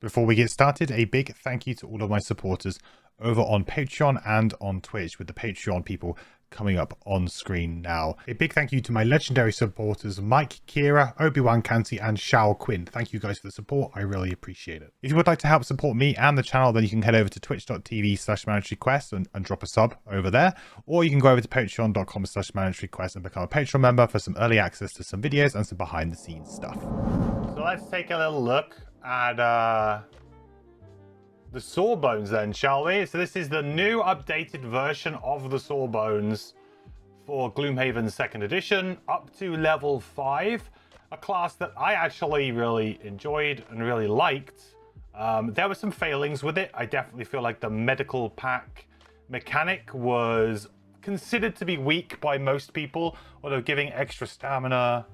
Before we get started, a big thank you to all of my supporters over on Patreon and on Twitch, with the Patreon people coming up on screen now. A big thank you to my legendary supporters Mike, Kira, Obi-Wan Kanti and Shao Quinn. Thank you guys for the support. I really appreciate it. If you would like to help support me and the channel, then you can head over to twitch.tv/mandatoryquest and drop a sub over there. Or you can go over to patreon.com/mandatoryquest and become a Patreon member for some early access to some videos and some behind the scenes stuff. So let's take a little look at the Sawbones then, shall we? So this is the new updated version of the Sawbones for Gloomhaven Second Edition, up to level 5, a class that I actually really enjoyed and really liked. There were some failings with it. I definitely feel like the medical pack mechanic was considered to be weak by most people, although giving extra stamina,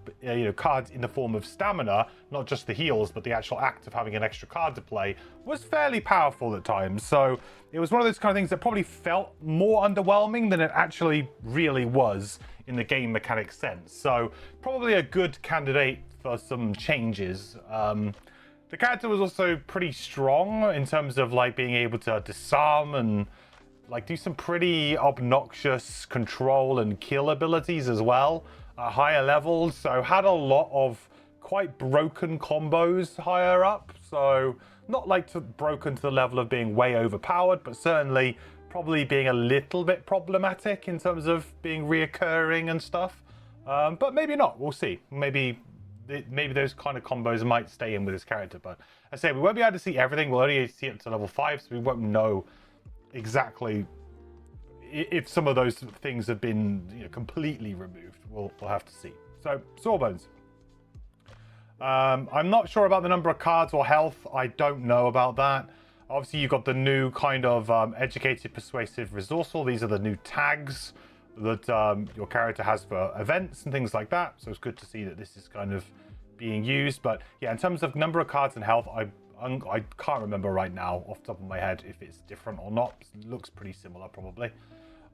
cards in the form of stamina, not just the heals, but the actual act of having an extra card to play, was fairly powerful at times. So it was one of those kind of things that probably felt more underwhelming than it actually really was in the game mechanic sense. So probably a good candidate for some changes. The character was also pretty strong in terms of like being able to disarm and like do some pretty obnoxious control and kill abilities as well at higher levels. So had a lot of quite broken combos higher up. So not like broken to the level of being way overpowered, but certainly probably being a little bit problematic in terms of being reoccurring and stuff. But maybe not. We'll see. Maybe those kind of combos might stay in with this character. But I say we won't be able to see everything. We'll only see it to level 5, so we won't know exactly if some of those things have been completely removed. We'll have to see. So Sawbones, I'm not sure about the number of cards or health. I don't know about that. Obviously you've got the new kind of educated, persuasive, resourceful. These are the new tags that your character has for events and things like that, so it's good to see that this is kind of being used. But yeah, in terms of number of cards and health, I can't remember right now off the top of my head if it's different or not. It looks pretty similar probably.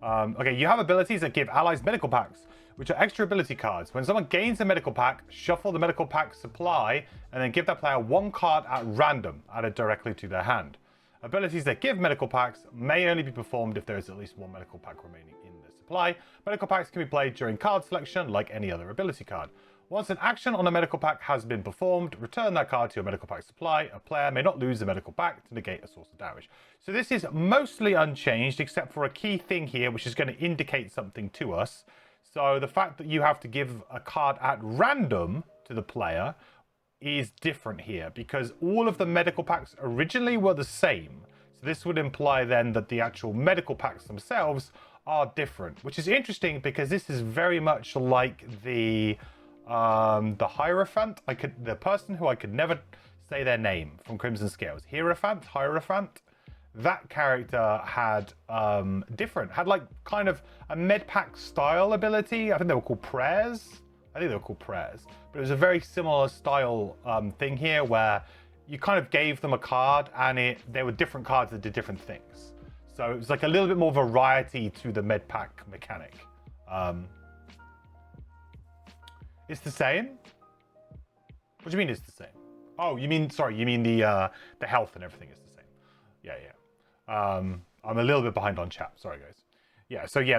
Okay, you have abilities that give allies medical packs, which are extra ability cards. When someone gains a medical pack, shuffle the medical pack supply and then give that player one card at random added directly to their hand. Abilities that give medical packs may only be performed if there is at least one medical pack remaining in the supply. Medical packs can be played during card selection like any other ability card. Once an action on a medical pack has been performed, return that card to your medical pack supply. A player may not lose a medical pack to negate a source of damage. So this is mostly unchanged, except for a key thing here, which is going to indicate something to us. So the fact that you have to give a card at random to the player is different here, because all of the medical packs originally were the same. So this would imply then that the actual medical packs themselves are different, which is interesting because this is very much like the Hierophant. The person who I could never say their name from Crimson Scales. Hierophant. That character had had like kind of a med pack style ability. I think they were called prayers. But it was a very similar style thing here where you kind of gave them a card and there were different cards that did different things. So it was like a little bit more variety to the med pack mechanic. It's the same? What do you mean it's the same? Oh, you mean the health and everything is the same. Yeah. I'm a little bit behind on chat. Sorry, guys. Yeah, so yeah,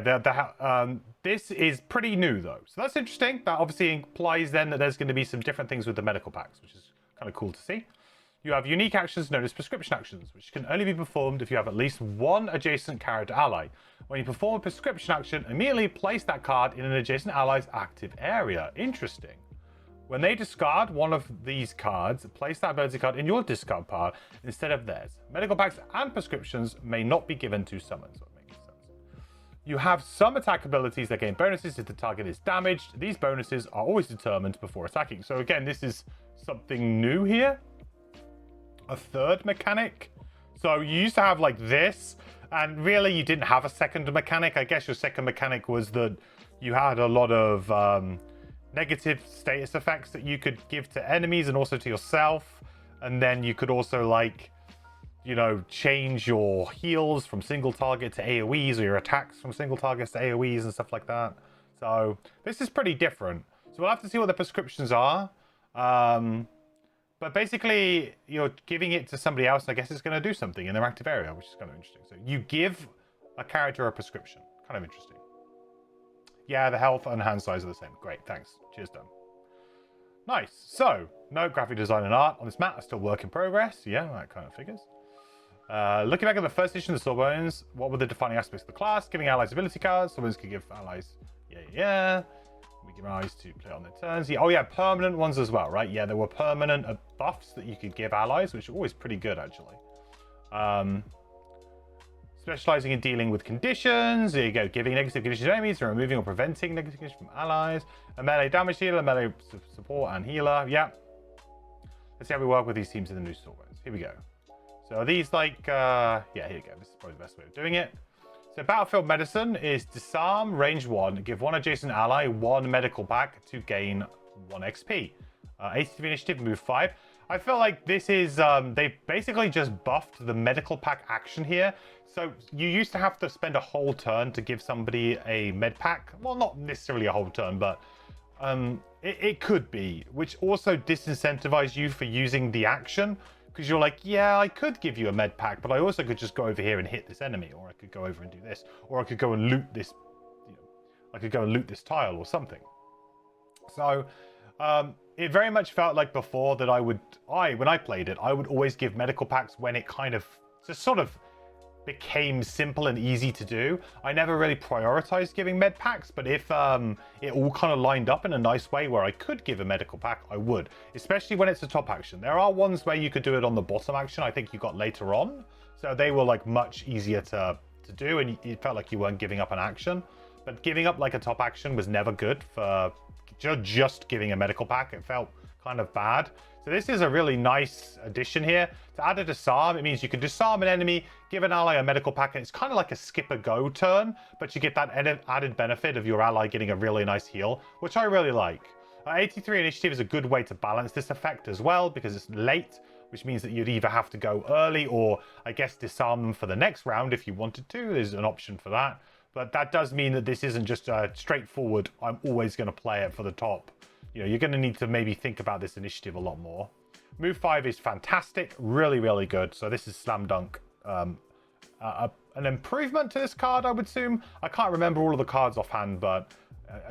this is pretty new though. So that's interesting. That obviously implies then that there's going to be some different things with the medical packs, which is kind of cool to see. You have unique actions known as prescription actions, which can only be performed if you have at least one adjacent character ally. When you perform a prescription action, immediately place that card in an adjacent ally's active area. Interesting. When they discard one of these cards, place that ability card in your discard pile instead of theirs. Medical packs and prescriptions may not be given to summons. So it makes sense. You have some attack abilities that gain bonuses if the target is damaged. These bonuses are always determined before attacking. So again, this is something new here. A third mechanic. So you used to have like this, and really you didn't have a second mechanic. I guess your second mechanic was that you had a lot of negative status effects that you could give to enemies and also to yourself. And then you could also like, change your heals from single target to AoEs, or your attacks from single targets to AoEs and stuff like that. So this is pretty different. So we'll have to see what the prescriptions are. But basically, you're giving it to somebody else. I guess it's going to do something in their active area, which is kind of interesting. So you give a character a prescription. Kind of interesting. Yeah, the health and hand size are the same. Great, thanks. Cheers, done. Nice. So, no graphic design and art on this map. Still work in progress. Yeah, that kind of figures. Looking back at the first edition of the Sawbones, what were the defining aspects of the class? Giving allies ability cards. Sawbones could give allies... Yeah. We give allies to play on their turns. Yeah. Oh, yeah, permanent ones as well, right? Yeah, there were permanent buffs that you could give allies, which are always pretty good, actually. Specializing in dealing with conditions. There you go. Giving negative conditions to enemies and removing or preventing negative conditions from allies. A melee damage dealer, a melee support and healer. Yeah. Let's see how we work with these teams in the new Sawbones. Here we go. So are these like... yeah, here you go. This is probably the best way of doing it. So Battlefield Medicine is disarm, range 1, give one adjacent ally 1 medical pack to gain 1 XP. 80th initiative, move 5. I feel like this is, they've basically just buffed the medical pack action here. So you used to have to spend a whole turn to give somebody a med pack. Well, not necessarily a whole turn, but it could be, which also disincentivizes you for using the action. Because you're like, yeah, I could give you a med pack, but I also could just go over here and hit this enemy, or I could go over and do this, or I could go and loot this, I could go and loot this tile or something. So it very much felt like before that when I played it, I would always give medical packs when it kind of just sort of became simple and easy to do. I never really prioritized giving med packs, but if it all kind of lined up in a nice way where I could give a medical pack, I would, especially when it's a top action. There are ones where you could do it on the bottom action. I think you got later on, so they were like much easier to do, and it felt like you weren't giving up an action. But giving up like a top action was never good for just giving a medical pack. It felt kind of bad. So this is a really nice addition here. To add a disarm, it means you can disarm an enemy, give an ally a medical pack, and it's kind of like a skip-a-go turn, but you get that added benefit of your ally getting a really nice heal, which I really like. 83 initiative is a good way to balance this effect as well, because it's late, which means that you'd either have to go early or, I guess, disarm them for the next round if you wanted to. There's an option for that. But that does mean that this isn't just a straightforward, I'm always going to play it for the top. You're going to need to maybe think about this initiative a lot more. Move 5 is fantastic, really, really good. So this is slam dunk. An improvement to this card, I would assume. I can't remember all of the cards offhand, but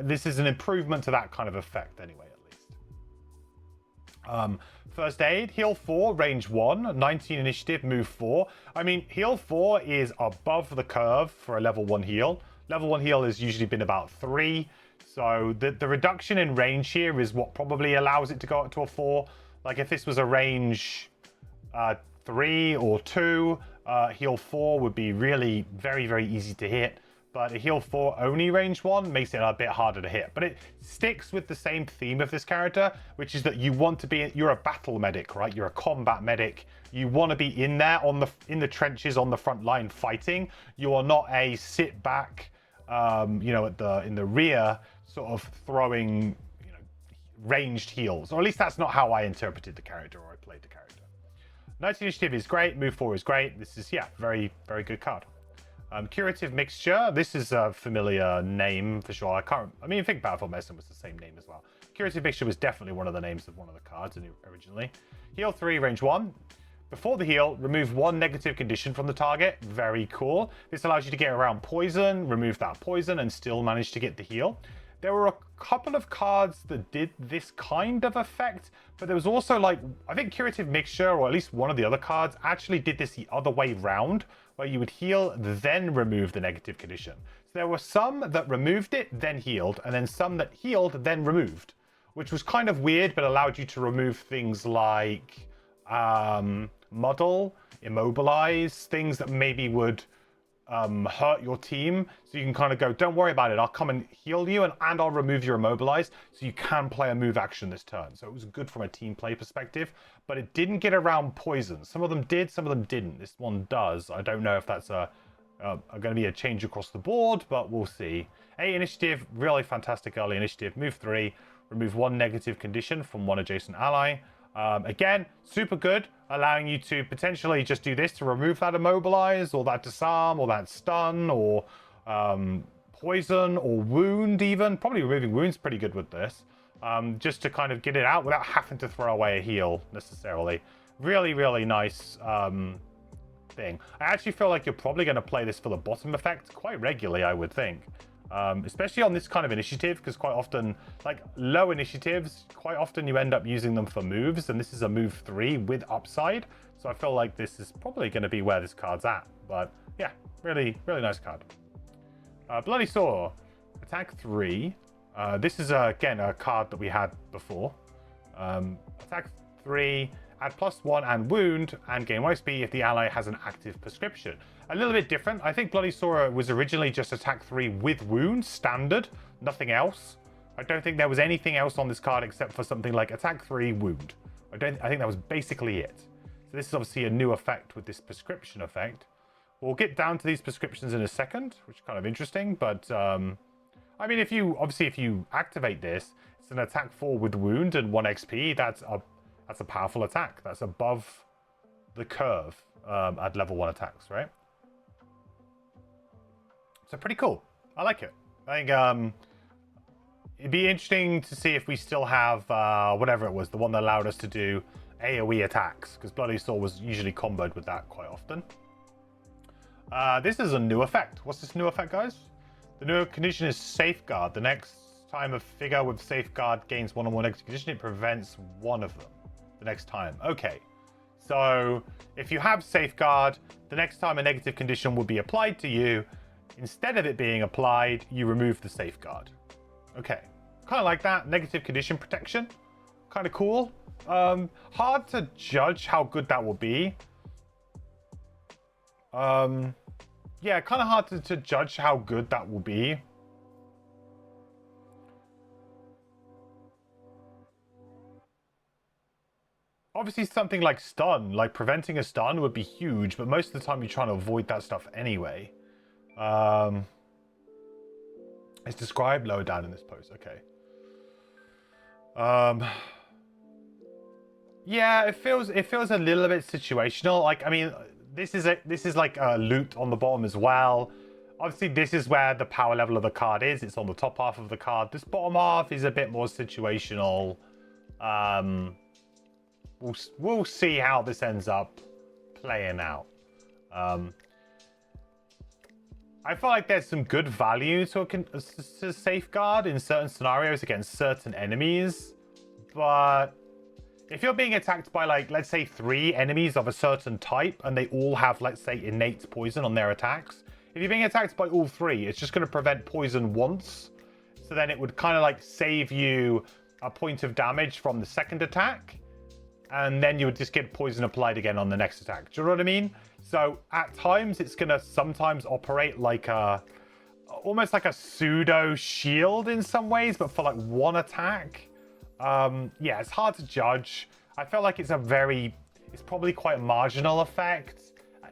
this is an improvement to that kind of effect anyway, at least. First aid, heal 4, range 1, 19 initiative, move 4. I mean, heal 4 is above the curve for a level 1 heal. Level 1 heal has usually been about 3. So the reduction in range here is what probably allows it to go up to a 4. Like if this was a range 3 or 2, heal 4 would be really very, very easy to hit. But a heal 4 only range 1 makes it a bit harder to hit. But it sticks with the same theme of this character, which is that you want to be, you're a battle medic, right? You're a combat medic. You want to be in there in the trenches on the front line fighting. You are not a sit back, in the rear, sort of throwing, ranged heals. Or at least that's not how I interpreted the character or I played the character. 19 initiative is great. Move 4 is great. This is, very, very good card. Curative Mixture. This is a familiar name for sure. I think Battlefield Medicine was the same name as well. Curative Mixture was definitely one of the names of one of the cards originally. Heal 3, range 1. Before the heal, remove 1 negative condition from the target. Very cool. This allows you to get around poison, remove that poison, and still manage to get the heal. There were a couple of cards that did this kind of effect, but there was also I think Curative Mixture, or at least one of the other cards, actually did this the other way round, where you would heal, then remove the negative condition. So there were some that removed it, then healed, and then some that healed, then removed, which was kind of weird, but allowed you to remove things like muddle, immobilize, things that maybe would hurt your team. So you can kind of go, don't worry about it, I'll come and heal you and I'll remove your immobilize, so you can play a move action this turn. So it was good from a team play perspective, but it didn't get around poison. Some of them did, some of them didn't. This one does. I don't know if that's going to be a change across the board, but we'll see. 8 initiative, really fantastic early initiative. Move 3, remove 1 negative condition from 1 adjacent ally. Again, super good, allowing you to potentially just do this to remove that immobilize, or that disarm, or that stun, or poison, or wound even. Probably removing wounds pretty good with this. just to kind of get it out without having to throw away a heal necessarily. Really, really nice thing. I actually feel like you're probably going to play this for the bottom effect quite regularly, I would think. Especially on this kind of initiative, because quite often, like low initiatives, quite often you end up using them for moves, and this is a move 3 with upside. So I feel like this is probably going to be where this card's at. But yeah, really, really nice card. Bloody Saw, attack 3. This is, again, a card that we had before. Attack 3, add +1 and wound, and gain 1 XP if the ally has an active prescription. A little bit different. I think Bloody Saw was originally just attack 3 with wound, standard, nothing else. I don't think there was anything else on this card except for something like attack 3, wound. I think that was basically it. So this is obviously a new effect with this prescription effect. We'll get down to these prescriptions in a second, which is kind of interesting, but I mean, if you activate this, it's an attack 4 with wound and 1 XP. That's a powerful attack. That's above the curve at level 1 attacks, right? So pretty cool. I like it. I think it'd be interesting to see if we still have whatever it was, the one that allowed us to do AoE attacks, because Bloody Saw was usually comboed with that quite often. This is a new effect. What's this new effect, guys? The new condition is Safeguard. The next time a figure with Safeguard gains 1 on 1 negative condition, it prevents one of them. The next time. Okay. So if you have Safeguard, the next time a negative condition will be applied to you, instead of it being applied, you remove the Safeguard. Okay. Kind of like that. Negative condition protection. Kind of cool. Hard to judge how good that will be. Yeah, kind of hard to judge how good that will be. Obviously, something like stun, like preventing a stun would be huge, but most of the time you're trying to avoid that stuff anyway. It's described lower down in this post. Okay. Yeah, it feels a little bit situational. Like, I mean, this is like a loot on the bottom as well. Obviously, this is where the power level of the card is. It's on the top half of the card. This bottom half is a bit more situational. We'll see how this ends up playing out. I feel like there's some good value to Safeguard in certain scenarios against certain enemies, but if you're being attacked by, like, let's say 3 enemies of a certain type and they all have, let's say, innate poison on their attacks, if you're being attacked by all 3, it's just going to prevent poison once. So then it would kind of like save you a point of damage from the second attack, and then you would just get poison applied again on the next attack. Do you know what I mean? So at times it's going to sometimes operate like almost like a pseudo shield in some ways, but for like 1 attack. Yeah, it's hard to judge. I feel like it's probably quite a marginal effect.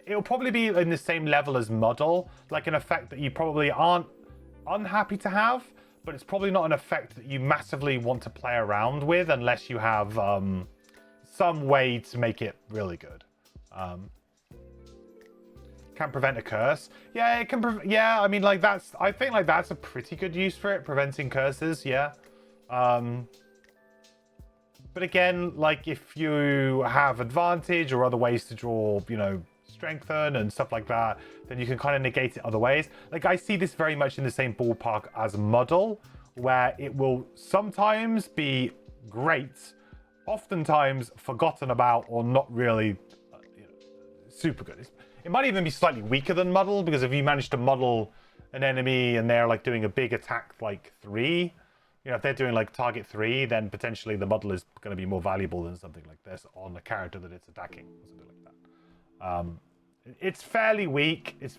It'll probably be in the same level as Muddle, like an effect that you probably aren't unhappy to have, but it's probably not an effect that you massively want to play around with unless you have some way to make it really good. Can prevent a curse. Yeah, it can. Yeah, I mean, like I think like that's a pretty good use for it, preventing curses. Yeah. But again, like if you have advantage or other ways to draw, you know, strengthen and stuff like that, then you can kind of negate it other ways. Like I see this very much in the same ballpark as Muddle, where it will sometimes be great, oftentimes forgotten about or not really super good. It might even be slightly weaker than Muddle, because if you manage to muddle an enemy and they're like doing a big attack like 3, you know, if they're doing like target 3, then potentially the muddle is going to be more valuable than something like this on the character that it's attacking, or something like that. It's fairly weak. It's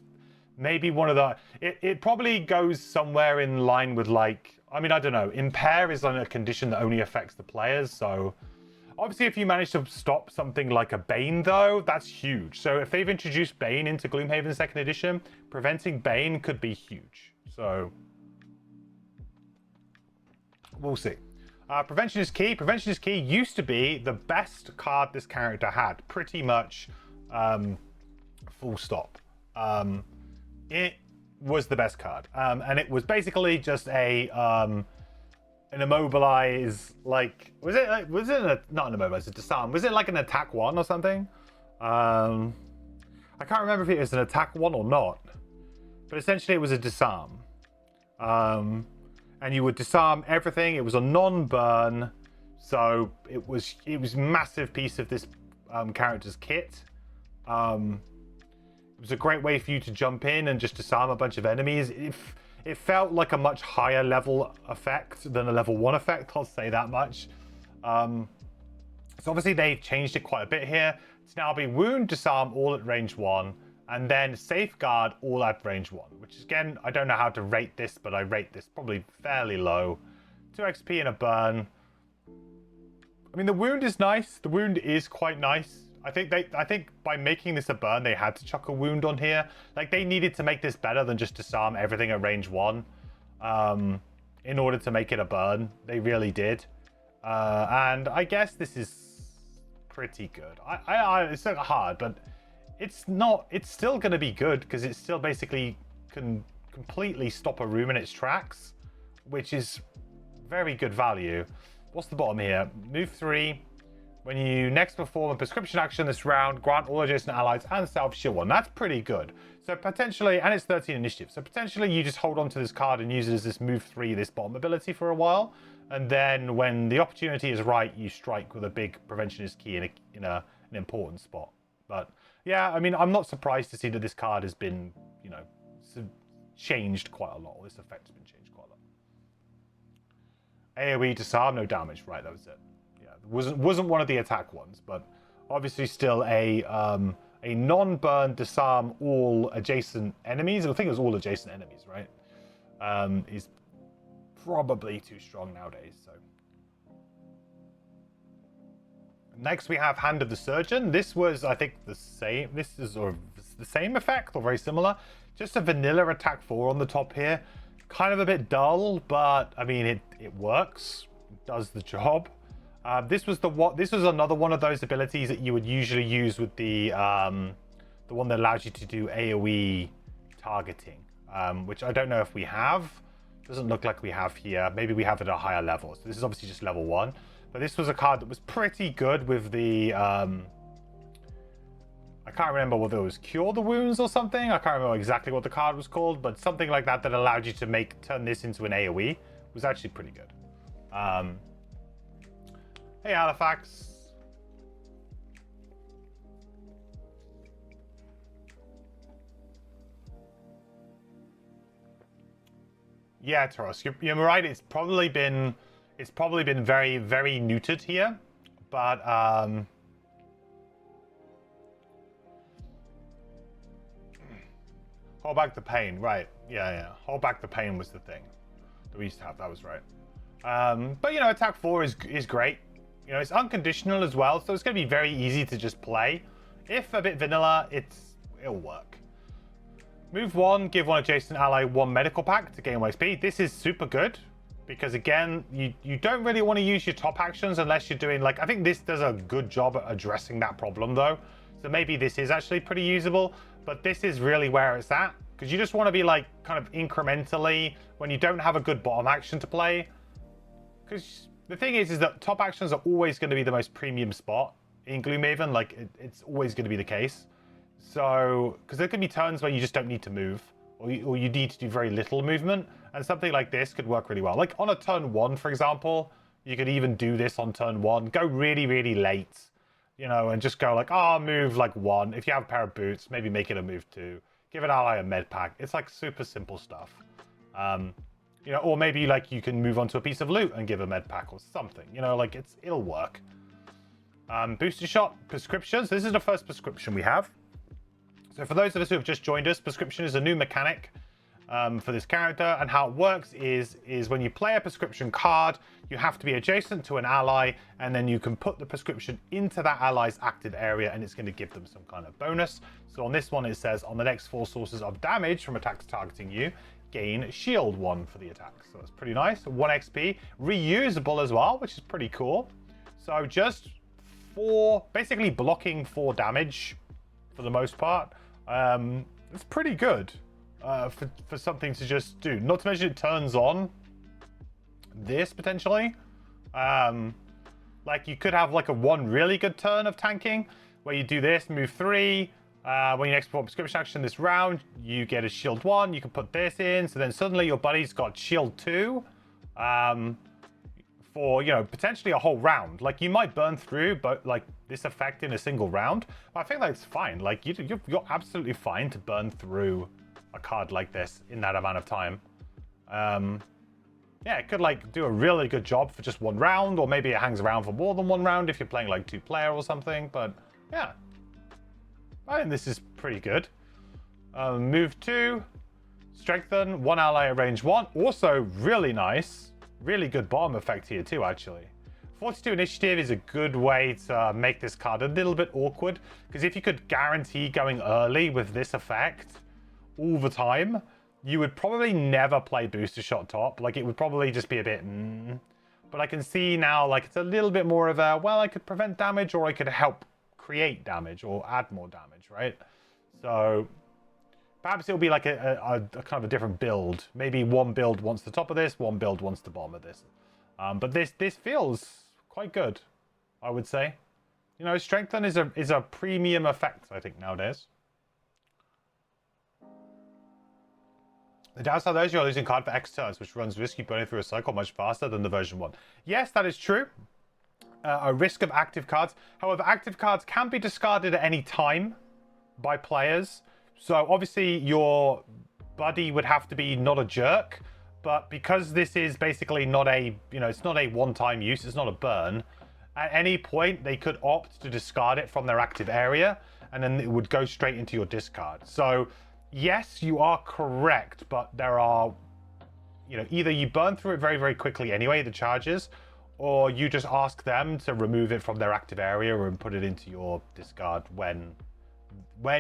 maybe one of the... It probably goes somewhere in line with, like... I mean, I don't know. Impair is on a condition that only affects the players, so... Obviously, if you manage to stop something like a Bane, though, that's huge. So if they've introduced Bane into Gloomhaven Second Edition, preventing Bane could be huge. So... we'll see. Prevention is Key. Prevention is Key used to be the best card this character had. Pretty much full stop. It was the best card. And it was basically just a an immobilize, like, was it not an immobilize, a disarm? Was it like an attack 1 or something? I can't remember if it was an attack 1 or not, but essentially it was a disarm. And you would disarm everything. It was a non-burn, so it was massive piece of this character's kit. It was a great way for you to jump in and just disarm a bunch of enemies. It felt like a much higher level effect than a level 1 effect, I'll say that much. So obviously they've changed it quite a bit here. It's now be wound, disarm, all at range 1, and then safeguard, all at range 1, which is, again, I don't know how to rate this, but I rate this probably fairly low. 2 XP and a burn. I mean, the wound is nice. The wound is quite nice. I think by making this a burn, they had to chuck a wound on here. Like, they needed to make this better than just disarm everything at range 1 in order to make it a burn. They really did. And I guess this is pretty good. It's not hard, but it's still going to be good because it still basically can completely stop a room in its tracks, which is very good value. What's the bottom here? Move 3. When you next perform a prescription action this round, grant all adjacent allies and self shield 1. That's pretty good. So potentially, and it's 13 initiative. So potentially you just hold on to this card and use it as this move 3, this bottom ability for a while. And then when the opportunity is right, you strike with a big preventionist key in an important spot. But yeah, I mean, I'm not surprised to see that this card has been, you know, changed quite a lot. Or this effect has been changed quite a lot. AoE disarm, no damage. Right, that was it. Wasn't one of the attack ones, but obviously still a non-burn disarm all adjacent enemies. I think it was all adjacent enemies, right? Is probably too strong nowadays. So next we have Hand of the Surgeon. This was, I think, the same. This is sort of the same effect or very similar. Just a vanilla attack 4 on the top here. Kind of a bit dull, but I mean it works. It does the job. This was another one of those abilities that you would usually use with the one that allows you to do AoE targeting, which I don't know if we have. Doesn't look like we have here. Maybe we have it at a higher level. So this is obviously just level 1. But this was a card that was pretty good with the I can't remember whether it was Cure the Wounds or something. I can't remember exactly what the card was called, but something like that allowed you to turn this into an AoE. It was actually pretty good. Hey, Halifax. Yeah, Taros, you're right. It's probably been very, very neutered here, but hold back the pain, right? Yeah. Hold back the pain was the thing that we used to have. That was right. But you know, attack 4 is great. You know, it's unconditional as well, so it's going to be very easy to just play. If a bit vanilla, it'll work. Move 1, give one adjacent ally 1 medical pack to gain 1 XP. This is super good because, again, you don't really want to use your top actions unless you're doing, like, I think this does a good job at addressing that problem, though. So maybe this is actually pretty usable, but this is really where it's at because you just want to be, like, kind of incrementally when you don't have a good bottom action to play. Because the thing is that top actions are always going to be the most premium spot in Gloomhaven. Like, it's always going to be the case. So, because there can be turns where you just don't need to move, or you need to do very little movement, and something like this could work really well. Like on a turn 1, for example, you could even do this on turn 1. Go really, really late, you know, and just go like, oh, move like 1. If you have a pair of boots, maybe make it a move 2. Give an ally a med pack. It's like super simple stuff. You know, or maybe like you can move onto a piece of loot and give a med pack or something. You know, like it'll work. Booster shot prescriptions. This is the first prescription we have. So for those of us who have just joined us, prescription is a new mechanic for this character, and how it works is when you play a prescription card, you have to be adjacent to an ally, and then you can put the prescription into that ally's active area, and it's going to give them some kind of bonus. So on this one, it says on the next 4 sources of damage from attacks targeting you, gain shield 1 for the attack. So that's pretty nice. 1 XP, reusable as well, which is pretty cool. So just basically blocking 4 damage for the most part. It's pretty good for something to just do. Not to mention it turns on this potentially. Like you could have like a one really good turn of tanking where you do this, move 3. When you export prescription action this round, you get a shield 1. You can put this in, so then suddenly your buddy's got shield 2 for, you know, potentially a whole round. Like you might burn through, but like this effect in a single round. But I think that's fine. Like you're absolutely fine to burn through a card like this in that amount of time. Yeah, it could like do a really good job for just one round, or maybe it hangs around for more than one round if you're playing like 2-player or something. But yeah, I think this is pretty good. Move 2, strengthen 1 ally at range 1. Also really nice, really good bottom effect here too, actually. 42 initiative is a good way to make this card a little bit awkward, because if you could guarantee going early with this effect all the time, you would probably never play booster shot top. Like it would probably just be a bit but I can see now like it's a little bit more of a, well, I could prevent damage, or I could help create damage or add more damage, right? So perhaps it'll be like a kind of a different build. Maybe one build wants the top of this, one build wants the bottom of this. But this feels quite good, I would say. You know, strengthen is a premium effect, I think, nowadays. The downside though is you're losing card for X turns, which runs risk you burning through a cycle much faster than the version 1. Yes, that is true. A risk of active cards. However, active cards can be discarded at any time by players. So obviously your buddy would have to be not a jerk, but because this is basically not a, you know, it's not a one-time use, it's not a burn, at any point they could opt to discard it from their active area, and then it would go straight into your discard. So yes, you are correct, but there are, you know, either you burn through it very, very quickly anyway, the charges, or you just ask them to remove it from their active area and put it into your discard when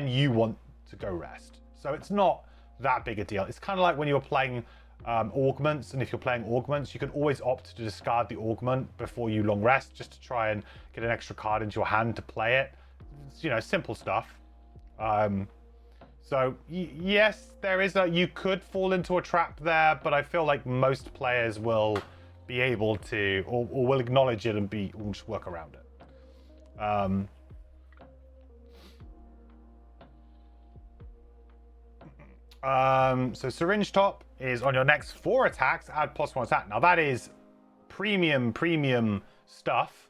you want to go rest. So it's not that big a deal. It's kind of like when you're playing augments, and if you're playing augments, you can always opt to discard the augment before you long rest, just to try and get an extra card into your hand to play it. It's, you know, simple stuff. So yes, there is you could fall into a trap there, but I feel like most players will be able to, or will acknowledge it and will just work around it. So syringe top is on your next 4 attacks, add +1 attack. Now that is premium stuff.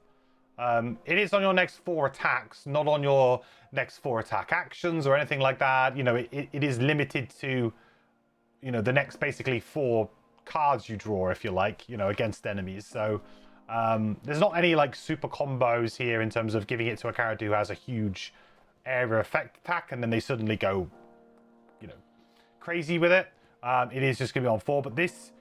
It is on your next 4 attacks, not on your next 4 attack actions or anything like that. You know, it is limited to, you know, the next basically 4 cards you draw, if you like, you know, against enemies. So there's not any like super combos here in terms of giving it to a character who has a huge area effect attack and then they suddenly go, you know, crazy with it. It is just gonna be on 4, but this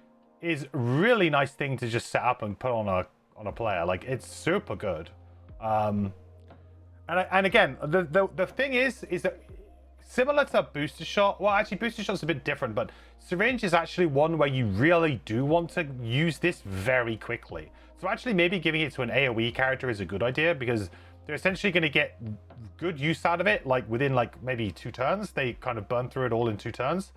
is a really nice thing to just set up and put on a player. Like, it's super good. And again, the thing is that similar to Booster Shot, well, actually Booster Shot's a bit different, but Syringe is actually one where you really do want to use this very quickly. So actually maybe giving it to an AoE character is a good idea, because they're essentially going to get good use out of it, like within like maybe 2 turns. They kind of burn through it all in 2 turns.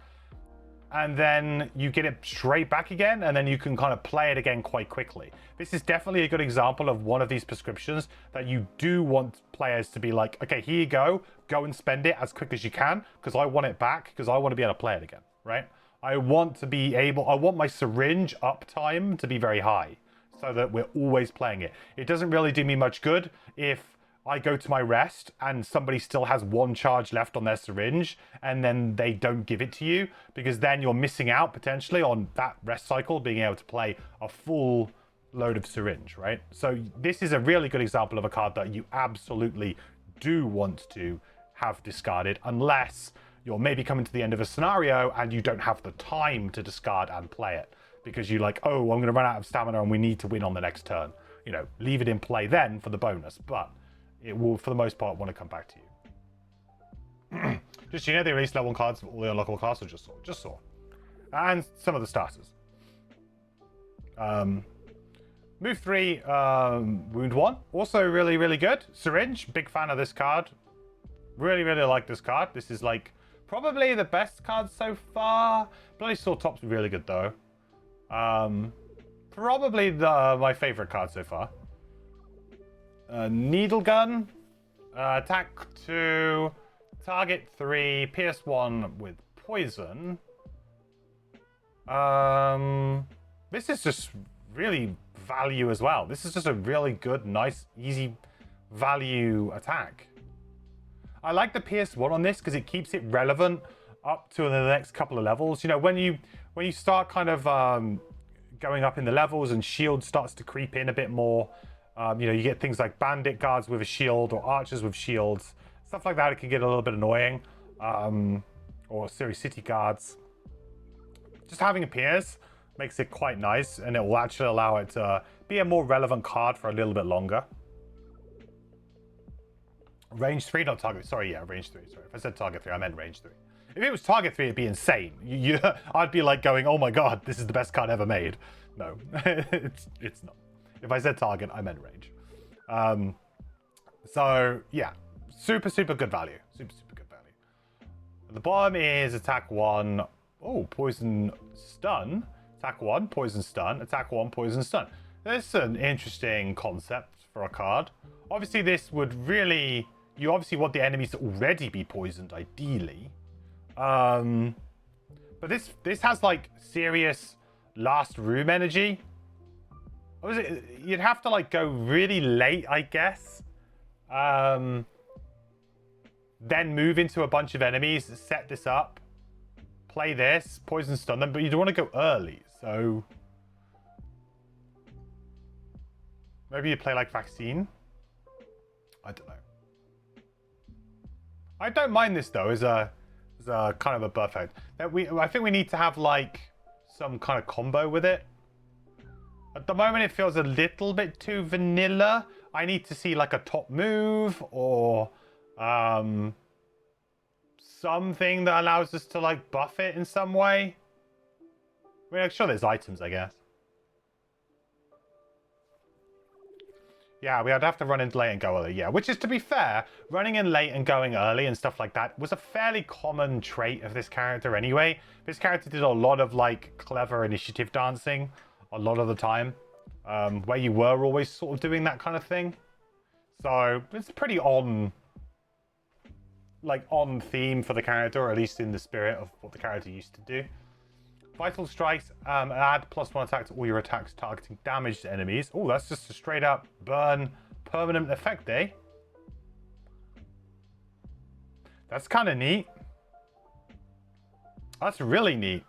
And then you get it straight back again, and then you can kind of play it again quite quickly. This is definitely a good example of one of these prescriptions that you do want players to be like, okay, here you go and spend it as quick as you can, because I want it back, because I want to be able to play it again, right? I want my syringe uptime to be very high, so that we're always playing it. It doesn't really do me much good if I go to my rest and somebody still has 1 charge left on their syringe and then they don't give it to you, because then you're missing out potentially on that rest cycle being able to play a full load of syringe, right? So this is a really good example of a card that you absolutely do want to have discarded, unless you're maybe coming to the end of a scenario and you don't have the time to discard and play it, because you're like, oh, I'm going to run out of stamina and we need to win on the next turn. You know, leave it in play then for the bonus, but it will, for the most part, want to come back to you. Just, you know, they released level 1 cards for all the unlockable classes, just saw. And some of the starters. Move 3, Wound 1. Also really, really good. Syringe, big fan of this card. Really, really like this card. This is like probably the best card so far. Bloody Sword Top's really good though. probably my favorite card so far. Needle Gun. Attack 2. Target 3. Pierce 1 with poison. This is just really value as well. This is just a really good, nice, easy value attack. I like the Pierce 1 on this because it keeps it relevant up to the next couple of levels. You know, when you start kind of going up in the levels and shield starts to creep in a bit more, you know, you get things like bandit guards with a shield or archers with shields. Stuff like that, it can get a little bit annoying. Or Siri City guards. Just having a Pierce makes it quite nice, and it will actually allow it to be a more relevant card for a little bit longer. Range 3, not target. Sorry, yeah, range 3. Sorry, if I said target 3, I meant range 3. If it was target 3, it'd be insane. I'd be like going, oh my god, this is the best card ever made. No, it's not. If I said target, I meant range. So, yeah, super good value. Super good value. At the bottom is attack 1. Oh, poison stun. Attack 1, poison stun. Attack 1, poison stun. This is an interesting concept for a card. Obviously, this would really... You obviously want the enemies to already be poisoned, ideally. But this has, like, serious last room energy. What was it? You'd have to, like, go really late, I guess. Then move into a bunch of enemies, set this up. Play this, poison stun them, but you don't want to go early, so... Maybe you play, like, Vaccine? I don't know. I don't mind this, though, as a kind of a buffet. I think we need to have, like, some kind of combo with it. At the moment, it feels a little bit too vanilla. I need to see, like, a top move, or... something that allows us to, like, buff it in some way. I mean, I'm sure there's items, I guess. Yeah, we'd have to run in late and go early. Yeah, which is, to be fair, running in late and going early and stuff like that was a fairly common trait of this character anyway. This character did a lot of, like, clever initiative dancing a lot of the time, where you were always sort of doing that kind of thing. So it's pretty on theme for the character, or at least in the spirit of what the character used to do. Vital Strikes, add +1 attack to all your attacks targeting damaged enemies. Oh, that's just a straight up burn permanent effect, eh? That's kind of neat. That's really neat.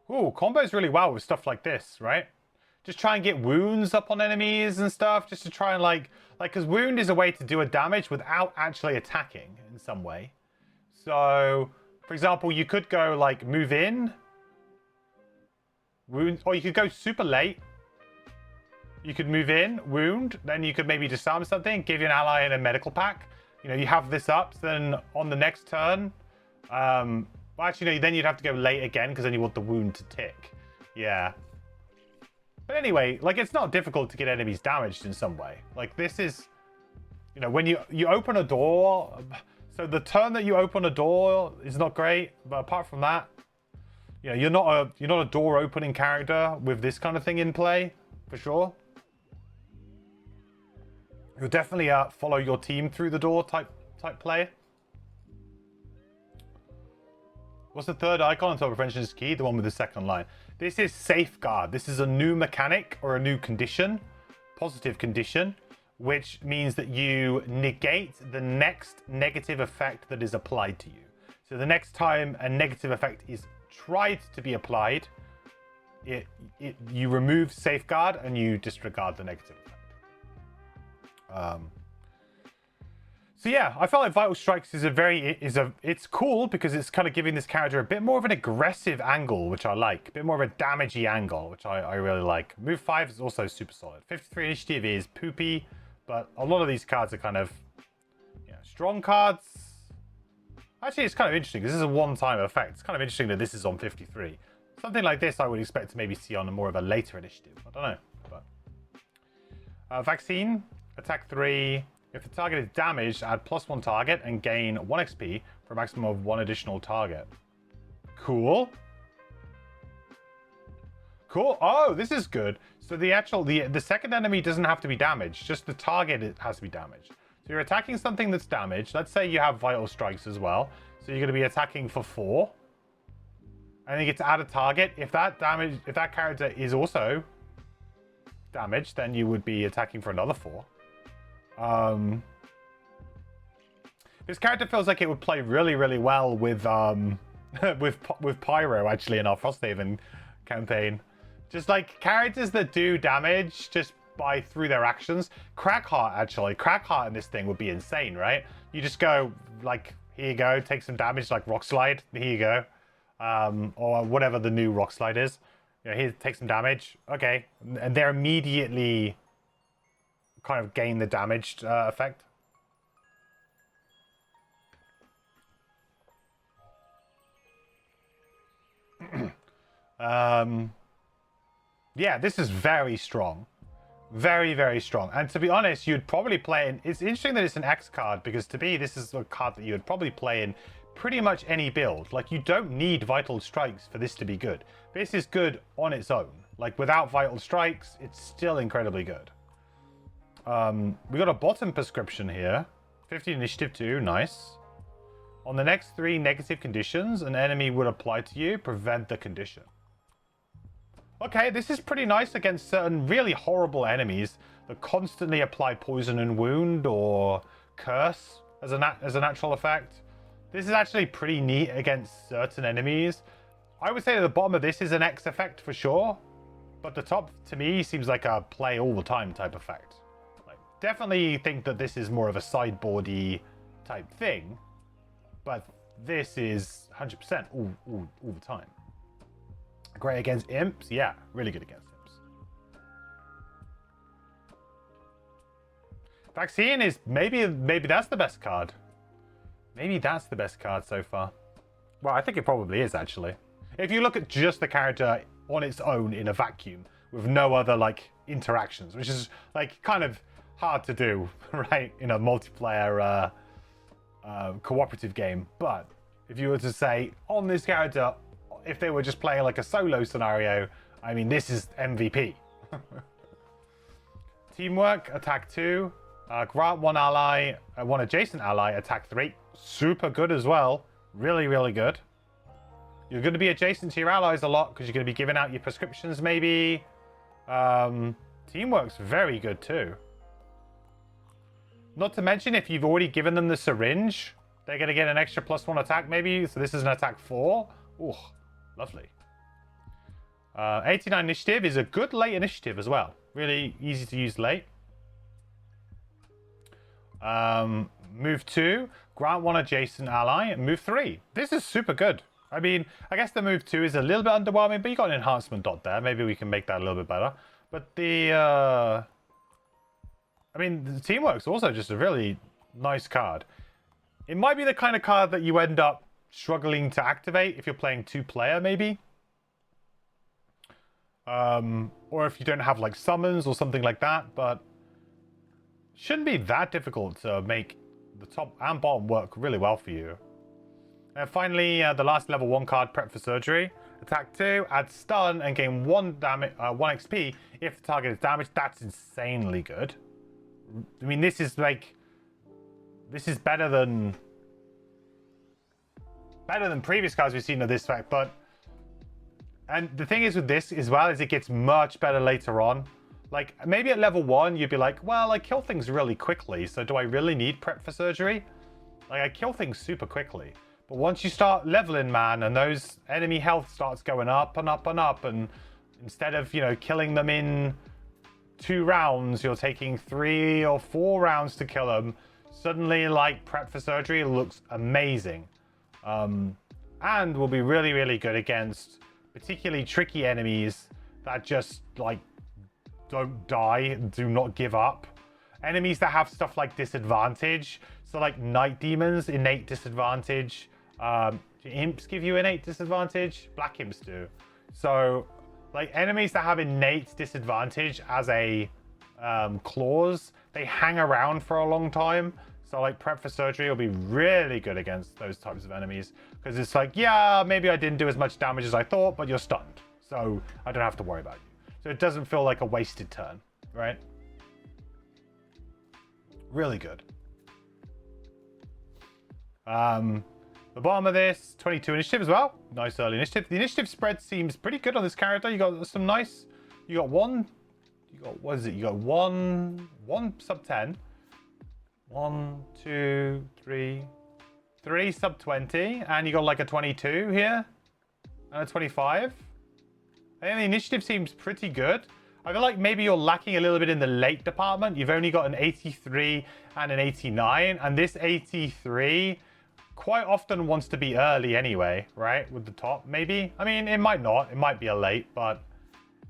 Oh, combos really well with stuff like this, right? Just try and get wounds up on enemies and stuff, just to try and like, because wound is a way to do a damage without actually attacking in some way. So, for example, you could go like move in, wound, or you could go super late. You could move in, wound, then you could maybe disarm something, give you an ally in a medical pack. You know, you have this up, so then on the next turn, well, actually, no, then you'd have to go late again because then you want the wound to tick. Yeah. But anyway, like, it's not difficult to get enemies damaged in some way. Like, this is, you know, when you open a door, so the turn that you open a door is not great, but apart from that, you know, you're not a door opening character with this kind of thing in play, for sure. You'll definitely follow your team through the door type play. What's the third icon on top of Prevention's Key? The one with the second line. This is Safeguard. This is a new mechanic or a new condition, positive condition, which means that you negate the next negative effect that is applied to you. So the next time a negative effect is tried to be applied, you remove Safeguard and you disregard the negative effect. So yeah, I felt like Vital Strikes is it's cool because it's kind of giving this character a bit more of an aggressive angle, which I like. A bit more of a damagey angle, which I really like. Move 5 is also super solid. 53 initiative is poopy, but a lot of these cards are kind of, yeah, strong cards. Actually, it's kind of interesting. This is a one-time effect. It's kind of interesting that this is on 53. Something like this I would expect to maybe see on a more of a later initiative. I don't know. But Vaccine, attack 3. If the target is damaged, add +1 target and gain 1 XP for a maximum of 1 additional target. Cool. Cool. Oh, this is good. So the second enemy doesn't have to be damaged. Just the target has to be damaged. So you're attacking something that's damaged. Let's say you have vital strikes as well. So you're going to be attacking for 4. And you get to add a target. If that character is also damaged, then you would be attacking for another 4. This character feels like it would play really, really well with with Pyro actually in our Frosthaven campaign. Just like characters that do damage just through their actions. Crackheart actually. Crackheart in this thing would be insane, right? You just go like, here you go, take some damage like Rock Slide. Here you go. Or whatever the new Rock Slide is. Yeah, here, take some damage. Okay. And they're immediately kind of gain the damaged effect. Yeah, this is very strong. Very, very strong. And to be honest, you'd probably play in... It's interesting that it's an X card, because to me, this is a card that you would probably play in pretty much any build. Like, you don't need Vital Strikes for this to be good. This is good on its own. Like, without Vital Strikes, it's still incredibly good. We got a bottom prescription here. 50 initiative 2, nice. On the next 3 negative conditions, an enemy would apply to you, prevent the condition. Okay, this is pretty nice against certain really horrible enemies that constantly apply poison and wound or curse as a natural effect. This is actually pretty neat against certain enemies. I would say that the bottom of this is an X effect for sure, but the top to me seems like a play all the time type effect. Like, definitely think that this is more of a sideboardy type thing, but this is 100% all the time. Great against imps? Yeah, really good against imps. Vaccine is maybe that's the best card. Maybe that's the best card so far. Well, I think it probably is actually. If you look at just the character on its own in a vacuum with no other like interactions, which is like kind of hard to do, right, in a multiplayer cooperative game. But if you were to say on this character, if they were just playing like a solo scenario, I mean, this is MVP. Teamwork, attack 2. Grant 1 ally, 1 adjacent ally, attack 3. Super good as well. Really, really good. You're going to be adjacent to your allies a lot because you're going to be giving out your prescriptions maybe. Teamwork's very good too. Not to mention, if you've already given them the syringe, they're going to get an extra +1 attack maybe. So this is an attack 4. Ooh. Lovely. 89 initiative is a good late initiative as well. Really easy to use late. Move 2. Grant 1 adjacent ally. Move 3. This is super good. I mean, I guess the move 2 is a little bit underwhelming, but you got an enhancement dot there. Maybe we can make that a little bit better. But the... I mean, the teamwork's also just a really nice card. It might be the kind of card that you end up struggling to activate if you're playing 2-player maybe, or if you don't have like summons or something like that, but shouldn't be that difficult to make the top and bottom work really well for you. And finally, the last level 1 card, Prep for Surgery. Attack 2, add stun and gain 1 XP if the target is damaged. That's insanely good. I mean, this is better than previous cards we've seen of this fact, and the thing is with this as well is it gets much better later on. Like maybe at level 1 you'd be like, well, I kill things really quickly, so do I really need Prep for Surgery? Like I kill things super quickly, but once you start leveling, man, and those enemy health starts going up and up and up, and instead of, you know, killing them in 2 rounds, you're taking 3 or 4 rounds to kill them, suddenly like Prep for Surgery looks amazing. And will be really, really good against particularly tricky enemies that just like don't die, do not give up. Enemies that have stuff like disadvantage, so like night demons, innate disadvantage. Imps give you innate disadvantage. Black imps do. So like enemies that have innate disadvantage as a clause, they hang around for a long time. So like Prep for Surgery will be really good against those types of enemies, because it's like, yeah, maybe I didn't do as much damage as I thought, but you're stunned. so I don't have to worry about you. So it doesn't feel like a wasted turn, right? Really good. The bottom of this, 22 initiative as well. Nice early initiative. The initiative spread seems pretty good on this character. You got some nice, you got what is it? You got one sub 10. 1, 2, 3 sub 20. And you got like a 22 here. And a 25. I think the initiative seems pretty good. I feel like maybe you're lacking a little bit in the late department. You've only got an 83 and an 89. And this 83 quite often wants to be early anyway, right? With the top, maybe. I mean, it might not. It might be a late, but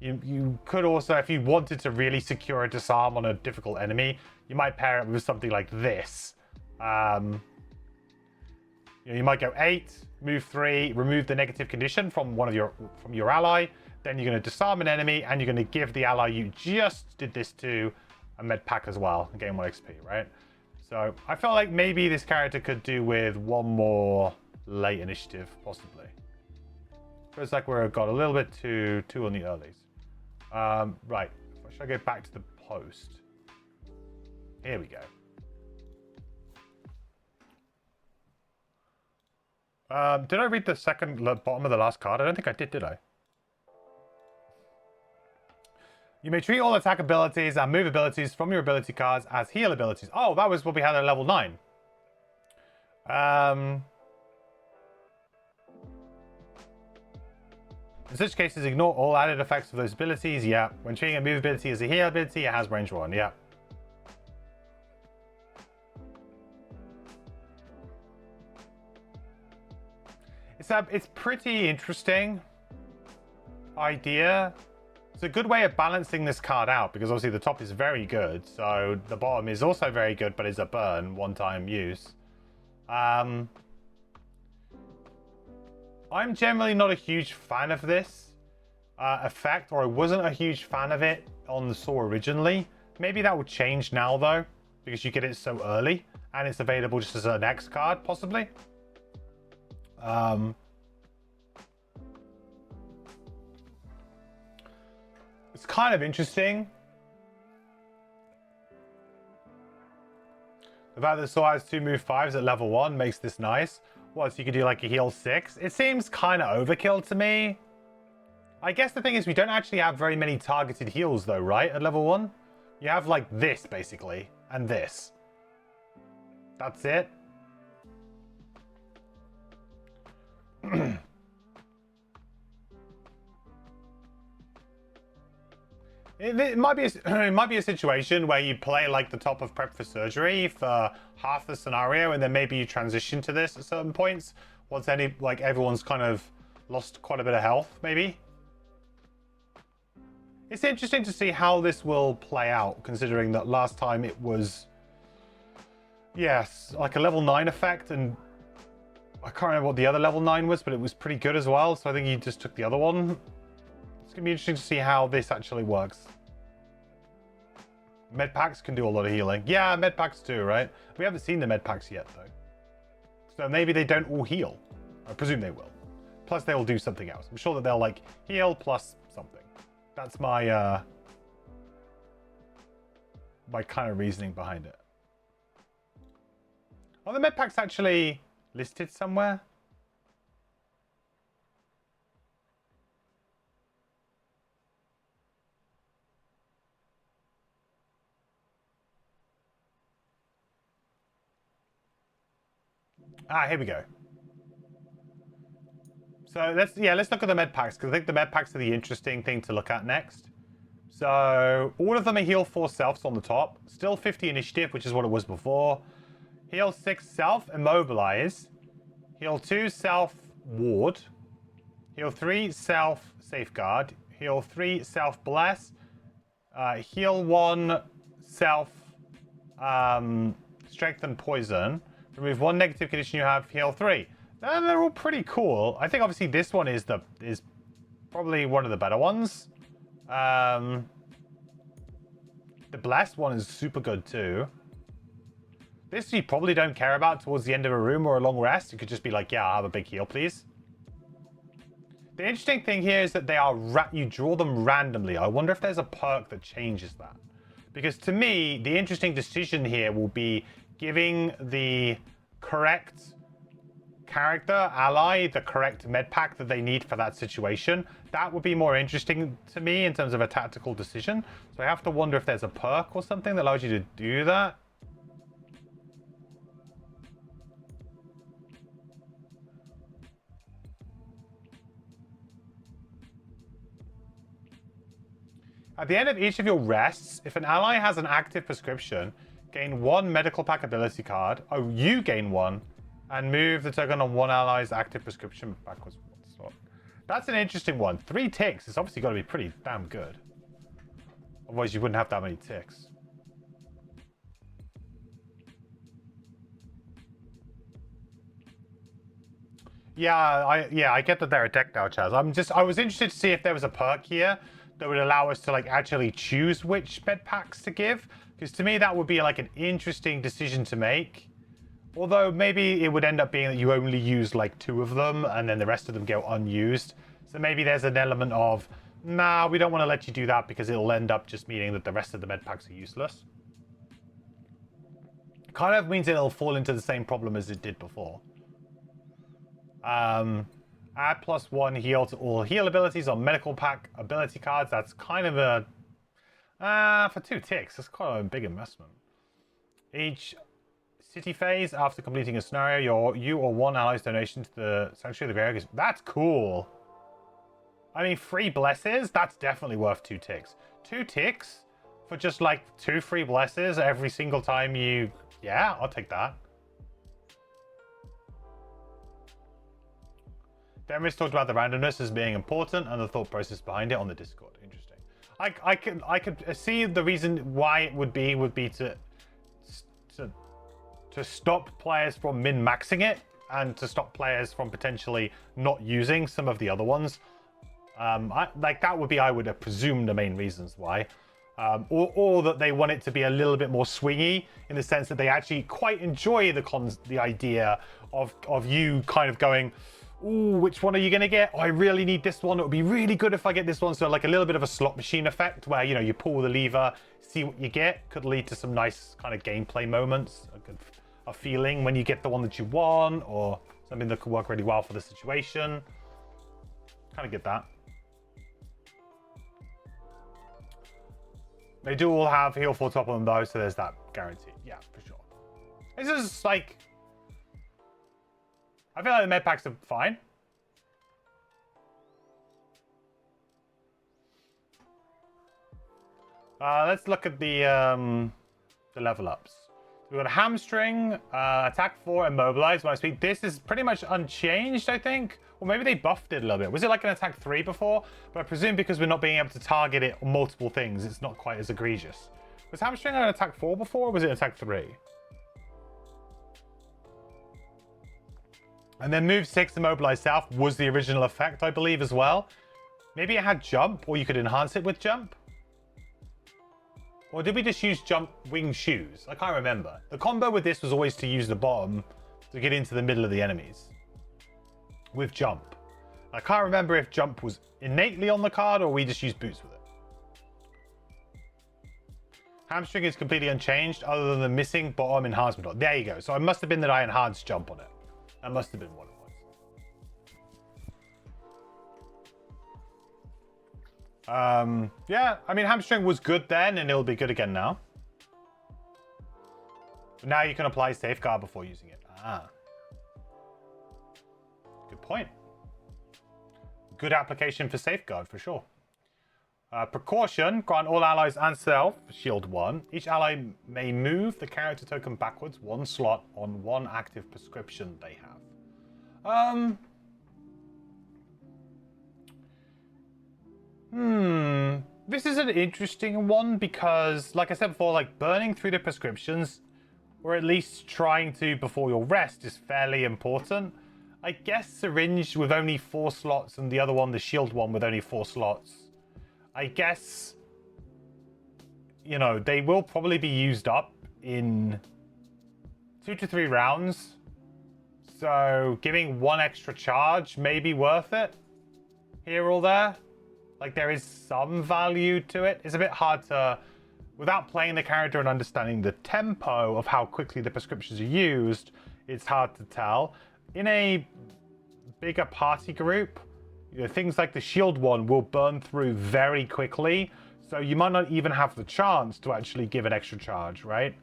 you could also, if you wanted to really secure a disarm on a difficult enemy, you might pair it with something like this. You might go 8, move 3, remove the negative condition from your ally. Then you're going to disarm an enemy, and you're going to give the ally you just did this to a med pack as well, and gain 1 XP, right? So I felt like maybe this character could do with one more late initiative, possibly. Feels like we've got a little bit too on the earlies. Right, should I go back to the post? Here we go. Did I read the bottom of the last card? I don't think I did I? You may treat all attack abilities and move abilities from your ability cards as heal abilities. Oh, that was what we had at level 9. In such cases, ignore all added effects of those abilities. Yeah. When treating a move ability as a heal ability, it has range 1. Yeah. It's pretty interesting idea. It's a good way of balancing this card out, because obviously the top is very good, so the bottom is also very good, but is a burn, one-time use. I'm generally not a huge fan of this effect, or I wasn't a huge fan of it on the Saw originally. Maybe that will change now, though, because you get it so early, and it's available just as an X card, possibly. It's kind of interesting. The fact that Saw has 2 move 5s at level 1 makes this nice. What, so you could do like a heal 6? It seems kind of overkill to me. I guess the thing is we don't actually have very many targeted heals though, right? At level 1? You have like this basically, and this. That's it. It might be a situation where you play like the top of Prep for Surgery for half the scenario, and then maybe you transition to this at certain points once everyone's kind of lost quite a bit of health, maybe. It's interesting to see how this will play out, considering that last time it was, yes, like a level 9 effect, and I can't remember what the other level 9 was, but it was pretty good as well, so I think you just took the other one. It's going to be interesting to see how this actually works. Med packs can do a lot of healing. Yeah, med packs too, right? We haven't seen the med packs yet, though. So maybe they don't all heal. I presume they will. Plus, they will do something else. I'm sure that they'll, like, heal plus something. That's my, my kind of reasoning behind it. Are the med packs actually listed somewhere? Ah, here we go. So let's look at the med packs, because I think the med packs are the interesting thing to look at next. So all of them are heal 4 selves on the top. Still 50 initiative, which is what it was before. Heal 6 self, immobilize. Heal 2 self, ward. Heal 3 self, safeguard. Heal 3 self, bless. Heal 1 self, strengthen poison. Remove 1 negative condition you have, heal 3. And they're all pretty cool. I think obviously this one is probably one of the better ones. The blessed one is super good too. This you probably don't care about towards the end of a room or a long rest. You could just be like, yeah, I'll have a big heal, please. The interesting thing here is that they are you draw them randomly. I wonder if there's a perk that changes that. Because to me, the interesting decision here will be giving the correct character, ally, the correct med pack that they need for that situation. That would be more interesting to me in terms of a tactical decision. So I have to wonder if there's a perk or something that allows you to do that. At the end of each of your rests, if an ally has an active prescription, gain 1 medical pack ability card. Oh, you gain 1. And move the token on one ally's active prescription backwards. That's an interesting one. 3 ticks. It's obviously got to be pretty damn good. Otherwise, you wouldn't have that many ticks. Yeah, I get that they're a deck now, Chaz. I was interested to see if there was a perk here that would allow us to like actually choose which med packs to give, because to me that would be like an interesting decision to make. Although maybe it would end up being that you only use like 2 of them and then the rest of them go unused. So maybe there's an element of, nah, we don't want to let you do that because it'll end up just meaning that the rest of the med packs are useless. Kind of means it'll fall into the same problem as it did before. Add +1 heal to all heal abilities on medical pack ability cards. That's kind of a... for 2 ticks, that's quite a big investment. Each city phase, after completing a scenario, you or one ally's donation to the Sanctuary of the Gregor. That's cool. I mean, 3 blesses, that's definitely worth 2 ticks. 2 ticks for just like 2 free blesses every single time you... Yeah, I'll take that. Demis talked about the randomness as being important and the thought process behind it on the Discord. Interesting. I could see the reason why it would be to stop players from min-maxing it and to stop players from potentially not using some of the other ones. Like that would be, I would presume, the main reasons why. Or that they want it to be a little bit more swingy in the sense that they actually quite enjoy the idea of you kind of going, ooh, which one are you going to get? Oh, I really need this one. It would be really good if I get this one. So like a little bit of a slot machine effect where, you know, you pull the lever, see what you get. Could lead to some nice kind of gameplay moments. A feeling when you get the one that you want, or something that could work really well for the situation. Kind of get that. They do all have heal 4 top on them though, so there's that guarantee. Yeah, for sure. This is like... I feel like the med packs are fine. Let's look at the level ups. We've got a hamstring, attack 4, immobilize when I speak. This is pretty much unchanged, I think. Or maybe they buffed it a little bit. Was it like an attack 3 before? But I presume because we're not being able to target it on multiple things, it's not quite as egregious. Was hamstring an attack 4 before, or was it attack 3? And then move 6, immobilize self was the original effect, I believe, as well. Maybe it had jump, or you could enhance it with jump. Or did we just use jump wing shoes? I can't remember. The combo with this was always to use the bottom to get into the middle of the enemies. With jump. I can't remember if jump was innately on the card or we just used boots with it. Hamstring is completely unchanged other than the missing bottom enhancement. There you go. So it must have been that I enhanced jump on it. That must have been what it was. Yeah, I mean, hamstring was good then, and it'll be good again now. But now you can apply safeguard before using it. Ah. Good point. Good application for safeguard, for sure. Precaution, grant all allies and self, shield 1. Each ally may move the character token backwards 1 slot on 1 active prescription they have. This is an interesting one because, like I said before, like burning through the prescriptions, or at least trying to before your rest, is fairly important. I guess syringe with only 4 slots and the other one, the shield one, with only 4 slots. I guess, you know, they will probably be used up in 2 to 3 rounds. So giving 1 extra charge may be worth it. here or there. Like, there is some value to it. It's a bit hard to, without playing the character and understanding the tempo of how quickly the prescriptions are used, it's hard to tell. In a bigger party group, you know, things like the shield one will burn through very quickly, so you might not even have the chance to actually give an extra charge, right?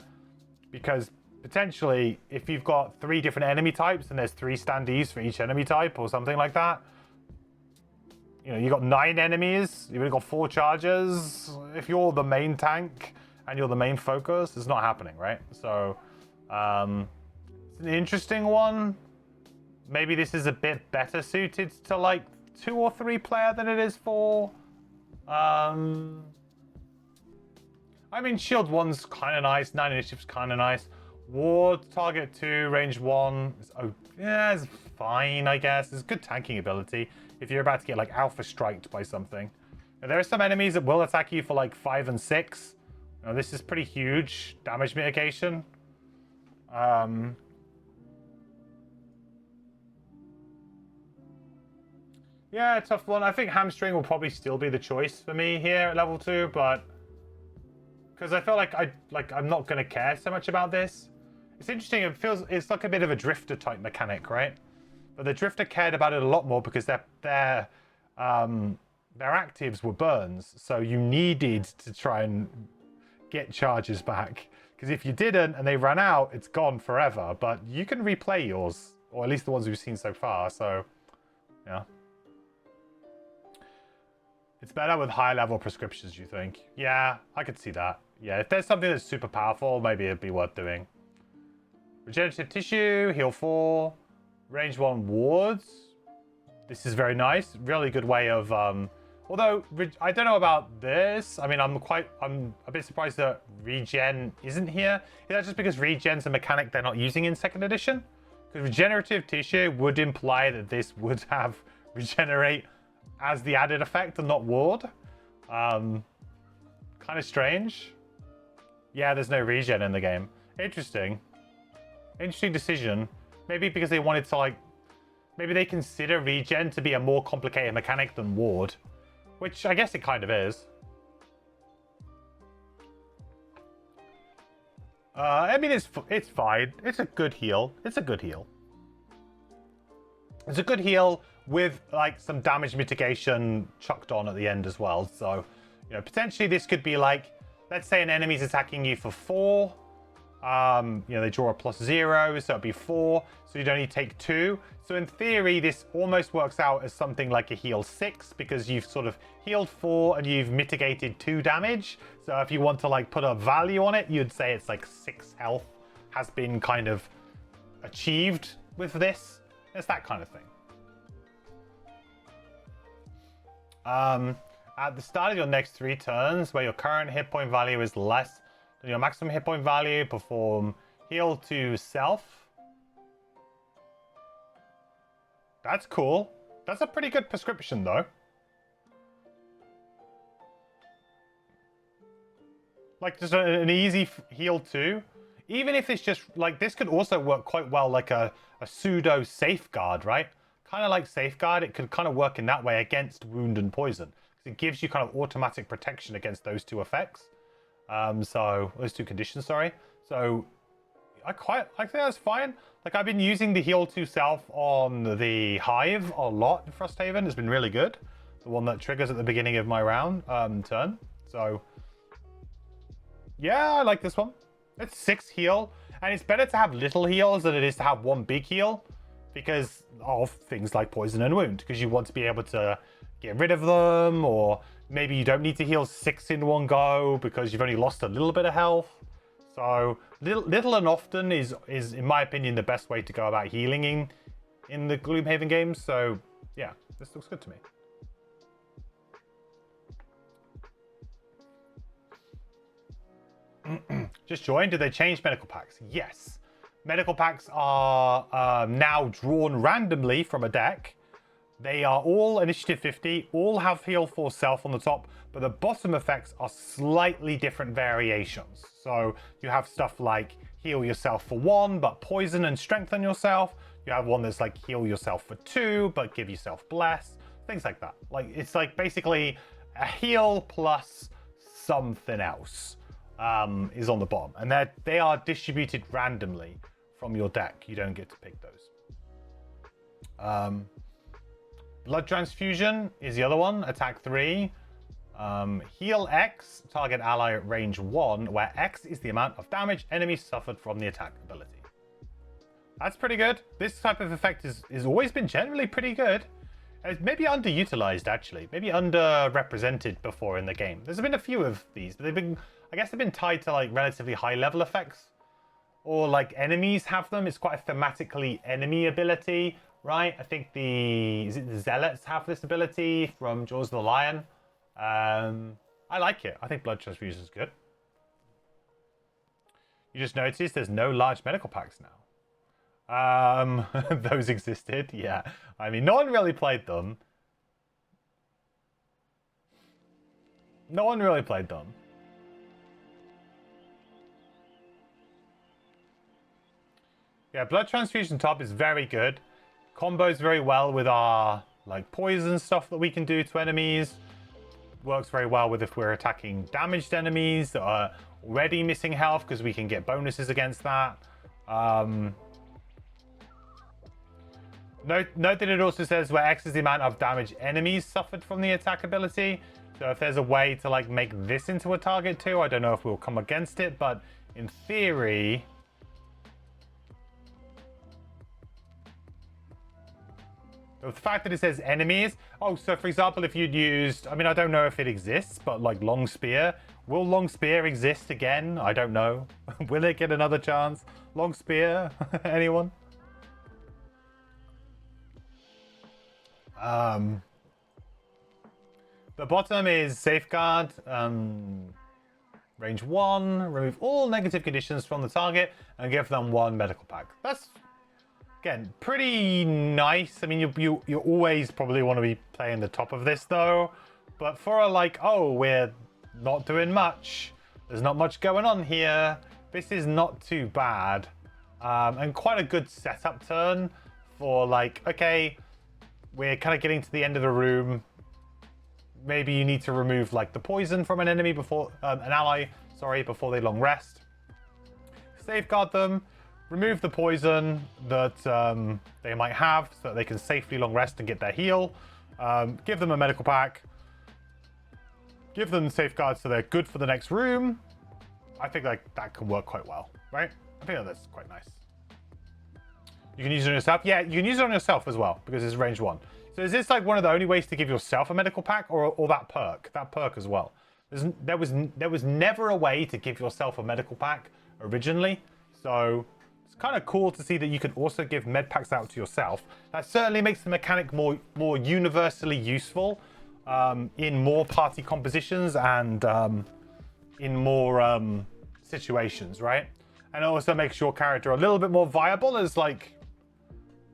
Because potentially, if you've got 3 different enemy types and there's 3 standees for each enemy type or something like that, you know, you got 9 enemies, you've only got 4 charges. If you're the main tank and you're the main focus, it's not happening, right? So, it's an interesting one. Maybe this is a bit better suited to like 2 or 3 player than it is 4. I mean, shield 1's kind of nice, 9 initiative's kind of nice. Ward, target 2, range 1. It's fine, I guess. It's good tanking ability if you're about to get like alpha striked by something. Now, there are some enemies that will attack you for like 5 and 6. Now, this is pretty huge damage mitigation. Yeah, tough one. I think hamstring will probably still be the choice for me here at level 2, but because I feel like I'm not gonna care so much about this. It's interesting. It's like a bit of a drifter type mechanic, right? But the drifter cared about it a lot more because their actives were burns, so you needed to try and get charges back. Because if you didn't and they ran out, it's gone forever. But you can replay yours, or at least the ones we've seen so far. So, yeah. It's better with high level prescriptions, you think? Yeah, I could see that. Yeah, if there's something that's super powerful, maybe it'd be worth doing. Regenerative tissue, heal 4, range 1 wards. This is very nice. Really good way of, although I don't know about this. I mean, I'm a bit surprised that regen isn't here. Is that just because regen's a mechanic they're not using in 2nd edition? Because regenerative tissue would imply that this would have regenerate as the added effect and not ward. Kind of strange. Yeah, there's no regen in the game. Interesting. Interesting decision. Maybe because they wanted to like... Maybe they consider regen to be a more complicated mechanic than ward. Which I guess it kind of is. I mean, it's fine. It's a good heal. It's a good heal. It's a good heal with like some damage mitigation chucked on at the end as well. So, you know, potentially this could be like, let's say an enemy's attacking you for 4. You know, they draw a +0, so it'd be 4. So you'd only take 2. So in theory, this almost works out as something like a heal 6 because you've sort of healed 4 and you've mitigated 2 damage. So if you want to like put a value on it, you'd say it's like 6 health has been kind of achieved with this. It's that kind of thing. At the start of your next 3 turns, where your current hit point value is less than your maximum hit point value, perform heal to self. That's cool. That's a pretty good prescription, though. Like, just an easy heal too. Even if it's just, like, this could also work quite well like a pseudo safeguard, right? Kind of like safeguard, it could kind of work in that way against wound and poison. It gives you kind of automatic protection against those 2 effects. So, those 2 conditions, sorry. So, I think that's fine. Like, I've been using the heal to self on the Hive a lot in Frosthaven. It's been really good. The one that triggers at the beginning of my round, turn. So, yeah, I like this one. It's 6 heal. And it's better to have little heals than it is to have 1 big heal. Because of things like poison and wound. Because you want to be able to get rid of them. Or maybe you don't need to heal 6 in one go because you've only lost a little bit of health. So little and often is in my opinion the best way to go about healing in the Gloomhaven games. So yeah, this looks good to me. Just joined. Did they change medical packs? Yes. Medical packs are now drawn randomly from a deck. They are all initiative 50, all have heal for self on the top, but the bottom effects are slightly different variations. So you have stuff like heal yourself for 1, but poison and strengthen yourself. You have one that's like heal yourself for 2, but give yourself bless. things like that. Like, it's like basically a heal plus something else is on the bottom. And they are distributed randomly from your deck. You don't get to pick those. Blood Transfusion is the other one. Attack 3. Heal X, target ally at range 1, where X is the amount of damage enemies suffered from the attack ability. That's pretty good. This type of effect is always been generally pretty good. It's maybe underutilized, actually. Maybe underrepresented before in the game. There's been a few of these, but I guess they've been tied to like relatively high level effects. Or like enemies have them. It's quite a thematically enemy ability, right? I think the Zealots have this ability from Jaws of the Lion. I like it. I think Blood Transfusion is good. You just noticed there's no large medical packs now. Those existed, yeah. I mean, no one really played them. No one really played them. Yeah, Blood Transfusion top is very good. Combos very well with our like poison stuff that we can do to enemies. Works very well with if we're attacking damaged enemies that are already missing health, because we can get bonuses against that. Note that it also says where X is the amount of damage enemies suffered from the attack ability. So if there's a way to like make this into a target too, I don't know if we'll come against it, but in theory... The fact that it says enemies... Oh, so for example, if you'd used... I mean, I don't know if it exists, but like Long Spear. Will Long Spear exist again? I don't know. Will it get another chance? Long Spear? Anyone? The bottom is Safeguard. Range 1. Remove all negative conditions from the target and give them 1 medical pack. That's... Again, pretty nice. I mean, you always probably want to be playing the top of this, though. But for a, like, oh, we're not doing much. There's not much going on here. This is not too bad. And quite a good setup turn for, like, okay, we're kind of getting to the end of the room. Maybe you need to remove, like, the poison from an enemy before... an ally, sorry, before they long rest. Safeguard them. Remove the poison that they might have so that they can safely long rest and get their heal. Give them a medical pack. Give them safeguards so they're good for the next room. I think like that can work quite well, right? I think that's quite nice. You can use it on yourself. Yeah, you can use it on yourself as well because it's range 1. So is this like one of the only ways to give yourself a medical pack or that perk? That perk as well. There was never a way to give yourself a medical pack originally. So... kind of cool to see that you can also give med packs out to yourself. That certainly makes the mechanic more universally useful in more party compositions and in more situations, right? And it also makes your character a little bit more viable as like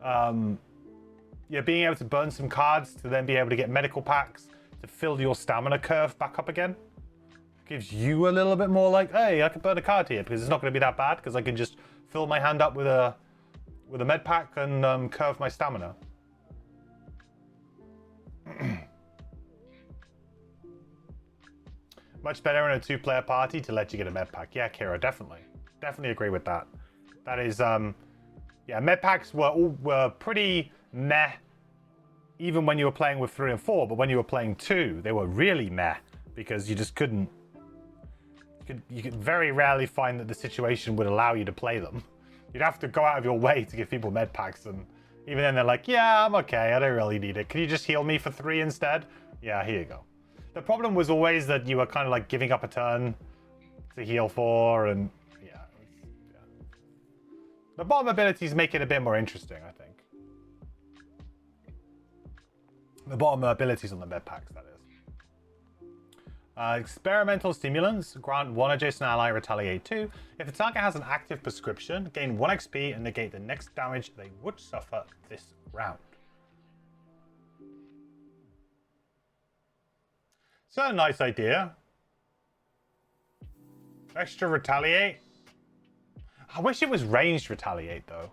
yeah, being able to burn some cards to then be able to get medical packs to fill your stamina curve back up again. Gives you a little bit more like, hey, I can burn a card here because it's not going to be that bad because I can just fill my hand up with a med pack and curve my stamina. Much better in a 2-player party to let you get a med pack. Yeah, Kira, definitely agree with that. That is yeah, med packs were pretty meh even when you were playing with 3 and 4, but when you were playing 2, they were really meh because you just couldn't. You could very rarely find that the situation would allow you to play them. You'd have to go out of your way to give people med packs, and even then they're like, yeah, I'm okay, I don't really need it. Can you just heal me for 3 instead? Yeah, here you go. The problem was always that you were kind of like giving up a turn to heal for, and yeah. The bottom abilities make it a bit more interesting, I think. The bottom abilities on the med packs, that is. Experimental stimulants grant 1 adjacent ally retaliate 2. If the target has an active prescription, gain 1 XP and negate the next damage they would suffer this round. So a nice idea. Extra retaliate. I wish it was ranged retaliate though.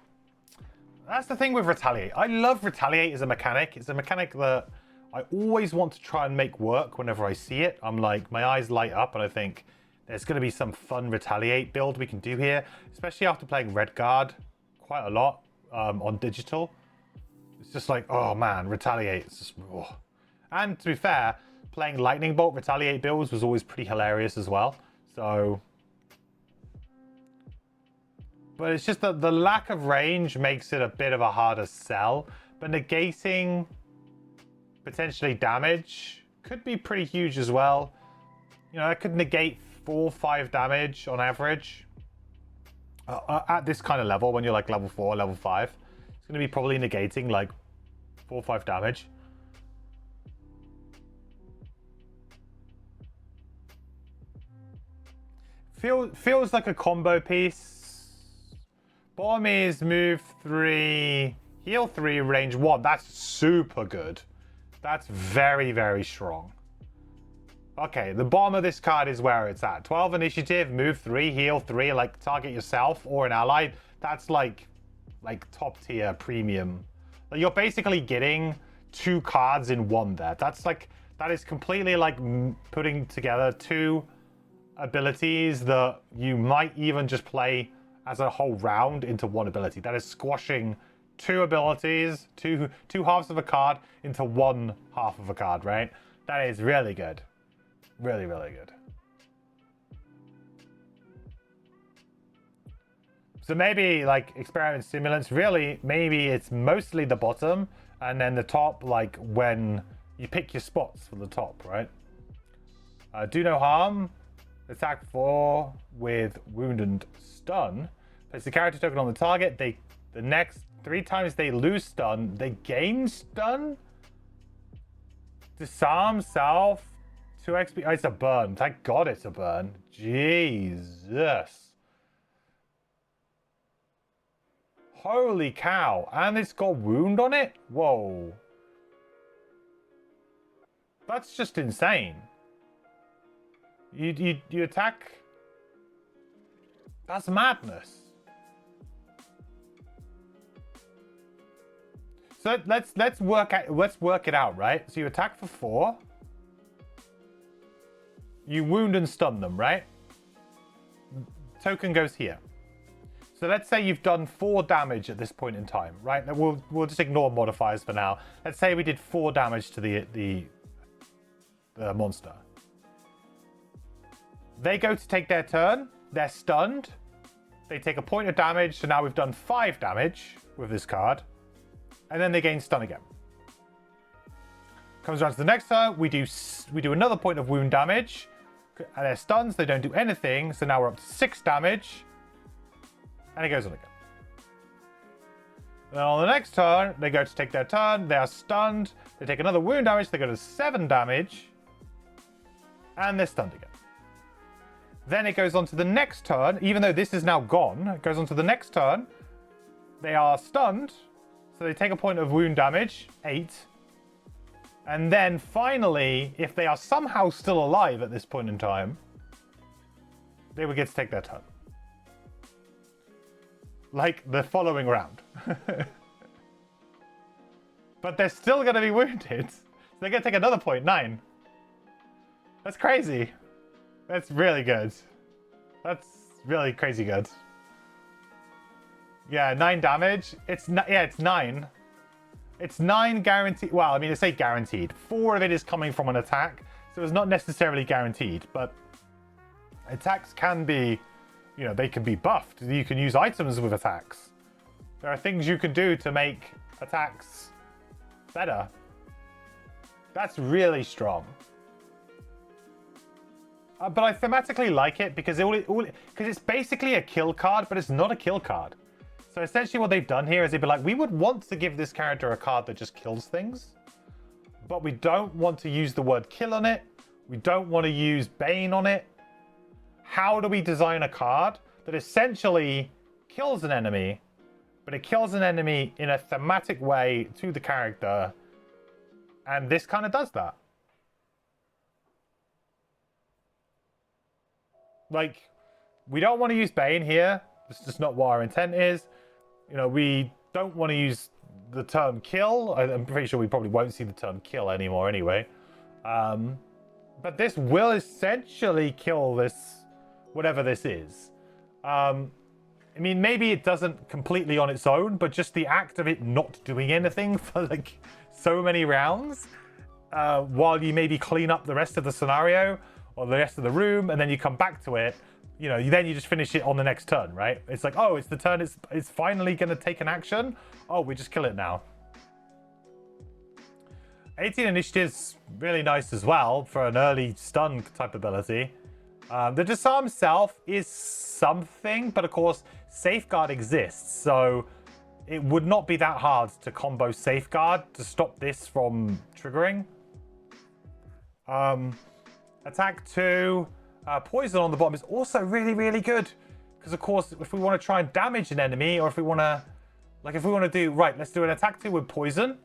That's the thing with retaliate. I love retaliate as a mechanic. It's a mechanic that I always want to try and make work whenever I see it. I'm like, my eyes light up and I think there's going to be some fun retaliate build we can do here, especially after playing Redguard quite a lot on digital. It's just like, oh man, retaliate. It's just, oh. And to be fair, playing Lightning Bolt retaliate builds was always pretty hilarious as well. So, but it's just that the lack of range makes it a bit of a harder sell. But negating potentially damage could be pretty huge as well. You know, that could negate 4 or 5 damage on average at this kind of level. When you're like level 4, level 5, it's going to be probably negating like 4 or 5 damage. Feels like a combo piece. Bomb is move 3, heal 3, range 1. That's super good. That's very, very strong. Okay, the bottom of this card is where it's at. 12 initiative, move 3, heal 3, like target yourself or an ally. That's like top tier premium. Like, you're basically getting 2 cards in one there. That is completely like putting together 2 abilities that you might even just play as a whole round into one ability. That is squashing 2 abilities, two halves of a card into 1 half of a card, right? That is really good. Really, really good. So maybe like experiment stimulants, really, maybe it's mostly the bottom and then the top, like when you pick your spots for the top, right? Do no harm. Attack 4 with wound and stun. Place the character token on the target. The next 3 times they lose stun, they gain stun. Disarm self. 2 XP. Oh, it's a burn. Thank God it's a burn. Jesus. Holy cow. And it's got wound on it? Whoa. That's just insane. You attack. That's madness. So let's work it out, right? So you attack for 4. You wound and stun them, right? Token goes here. So let's say you've done 4 damage at this point in time, right? We'll just ignore modifiers for now. Let's say we did 4 damage to the monster. They go to take their turn. They're stunned. They take a point of damage. So now we've done 5 damage with this card. And then they gain stun again. Comes around to the next turn. We do another point of wound damage. And they're stunned. They don't do anything. So now we're up to 6 damage. And it goes on again. Then on the next turn, they go to take their turn. They are stunned. They take another wound damage. They go to 7 damage. And they're stunned again. Then it goes on to the next turn. Even though this is now gone, it goes on to the next turn. They are stunned. So they take a point of wound damage, 8. And then finally, if they are somehow still alive at this point in time, they would get to take their turn. Like the following round. But they're still going to be wounded. So they're going to take another point, 9. That's crazy. That's really good. That's really crazy good. Yeah, 9 damage. It's 9. It's 9 guaranteed. Well, I mean, I say guaranteed. 4 of it is coming from an attack, so it's not necessarily guaranteed. But attacks can be, you know, they can be buffed. You can use items with attacks. There are things you can do to make attacks better. That's really strong. But I thematically like it because it's basically a kill card, but it's not a kill card. So essentially what they've done here is they'd be like, we would want to give this character a card that just kills things, but we don't want to use the word kill on it. We don't want to use Bane on it. How do we design a card that essentially kills an enemy, but it kills an enemy in a thematic way to the character? And this kind of does that. Like, we don't want to use Bane here. That's just not what our intent is. You know, we don't want to use the term kill. I'm pretty sure we probably won't see the term kill anymore anyway. But this will essentially kill this, whatever this is. I mean, maybe it doesn't completely on its own, but just the act of it not doing anything for like so many rounds, while you maybe clean up the rest of the scenario or the rest of the room, and then you come back to it, you know, then you just finish it on the next turn, right? It's like, oh, it's the turn, it's finally going to take an action. Oh, we just kill it now. 18 initiative's really nice as well for an early stun type ability. The disarm self is something, but of course, safeguard exists, so it would not be that hard to combo safeguard to stop this from triggering. Attack 2, poison on the bottom is also really, really good. Because of course, if we want to try and damage an enemy, or if we want to, like if we want to do, right, let's do an attack 2 with poison.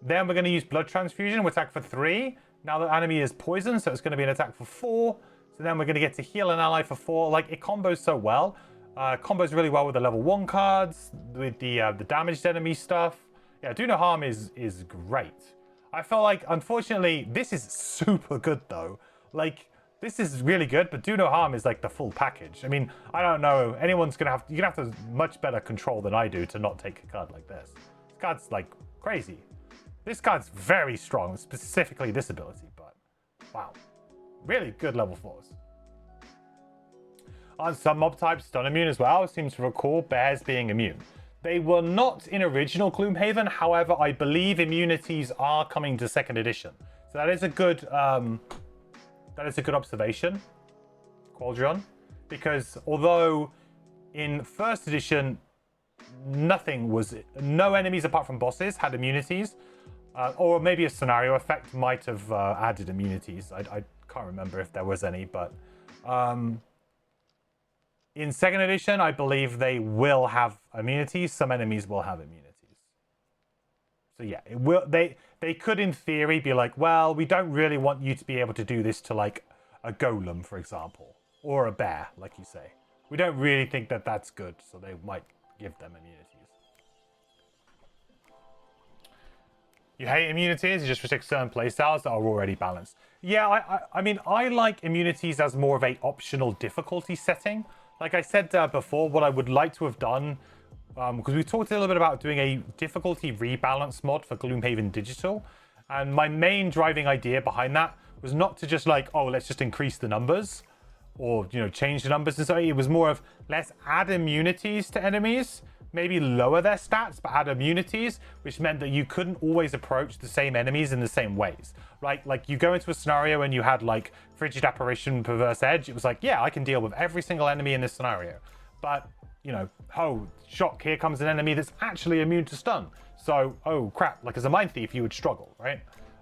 Then we're going to use blood transfusion, we'll attack for 3. Now the enemy is poisoned, so it's going to be an attack for 4. So then we're going to get to heal an ally for 4. Like, it combos so well. Combos really well with the level 1 cards, with the damaged enemy stuff. Yeah, do no harm is great. I feel like, unfortunately, this is super good though. Like, this is really good, but do no harm is like the full package. I mean, I don't know. Anyone's gonna have, you're gonna have to much better control than I do to not take a card like this. This card's like crazy. This card's very strong, specifically this ability, but wow. Really good level 4s. On some mob types, stun immune as well. Seems to recall bears being immune. They were not in original Gloomhaven. However, I believe immunities are coming to second edition. So that is a good observation, Qualdron. Because although in first edition, no enemies apart from bosses had immunities, or maybe a scenario effect might have added immunities. I can't remember if there was any, but in second edition, I believe they will have immunities. Some enemies will have immunities. So yeah, it will. They could, in theory, be like, well, we don't really want you to be able to do this to like a golem, for example, or a bear, like you say. We don't really think that that's good, so they might give them immunities. You hate immunities, you just restrict certain playstyles that are already balanced. Yeah, I mean, I like immunities as more of a optional difficulty setting. Like I said before, what I would like to have done, because we talked a little bit about doing a difficulty rebalance mod for Gloomhaven Digital, and my main driving idea behind that was not to just like, oh, let's just increase the numbers, or, you know, change the numbers. And so it was more of, let's add immunities to enemies, maybe lower their stats, but add immunities, which meant that you couldn't always approach the same enemies in the same ways, right? Like, you go into a scenario and you had like Frigid Apparition, Perverse Edge. It was like, yeah, I can deal with every single enemy in this scenario. But, you know, oh, shock, here comes an enemy that's actually immune to stun. So, oh crap, like as a Mind Thief, you would struggle, right?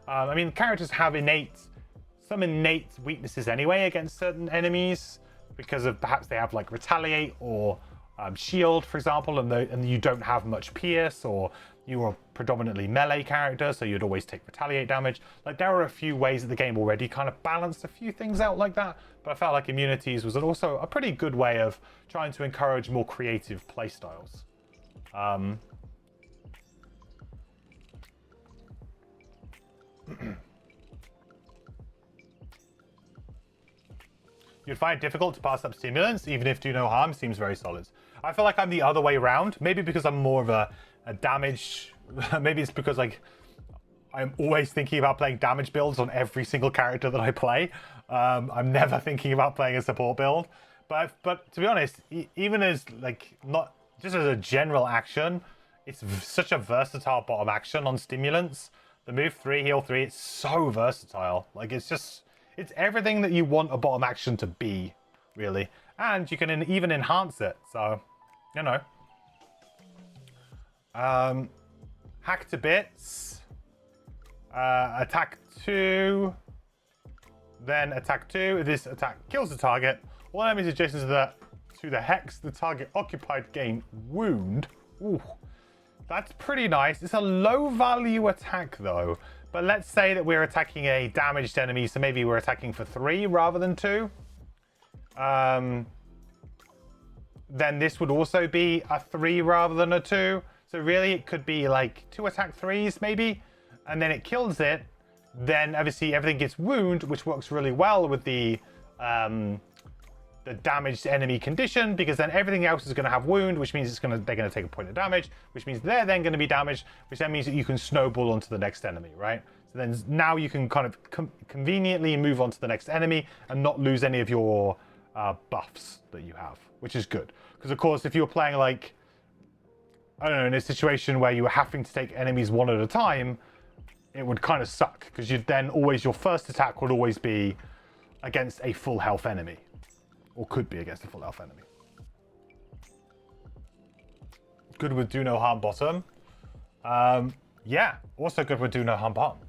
I mean, characters have some innate weaknesses anyway against certain enemies, because of perhaps they have like Retaliate or shield, for example, and you don't have much pierce, or you are predominantly melee character, so you'd always take retaliate damage. Like, there are a few ways that the game already kind of balanced a few things out like that, but I felt like immunities was also a pretty good way of trying to encourage more creative playstyles. You'd find it difficult to pass up stimulants, even if do no harm seems very solid. I feel like I'm the other way around. Maybe because I'm more of a damage. Maybe it's because like I'm always thinking about playing damage builds on every single character that I play. I'm never thinking about playing a support build. But to be honest, even as like not just as a general action, it's such a versatile bottom action on stimulants. The move 3, heal 3, it's so versatile. Like, it's everything that you want a bottom action to be, really. And you can even enhance it, so, you know. Hack to bits. Attack 2. Then attack 2. If this attack kills the target, all enemies adjacent to the hex the target occupied gain wound. Ooh. That's pretty nice. It's a low value attack though. But let's say that we're attacking a damaged enemy, so maybe we're attacking for 3 rather than 2. Then this would also be a 3 rather than a 2. So really, it could be like 2 attack 3s maybe, and then it kills it. Then obviously everything gets wound, which works really well with the damaged enemy condition, because then everything else is going to have wound, which means they're going to take a point of damage, which means they're then going to be damaged, which then means that you can snowball onto the next enemy, right? So then now you can kind of conveniently move on to the next enemy and not lose any of your buffs that you have, which is good. Because of course, if you're playing like, I don't know, in a situation where you were having to take enemies one at a time, it would kind of suck, because you'd then always, your first attack would always be against a full health enemy. Or could be against a full health enemy. Good with do no harm bottom. Yeah, also good with do no harm bottom.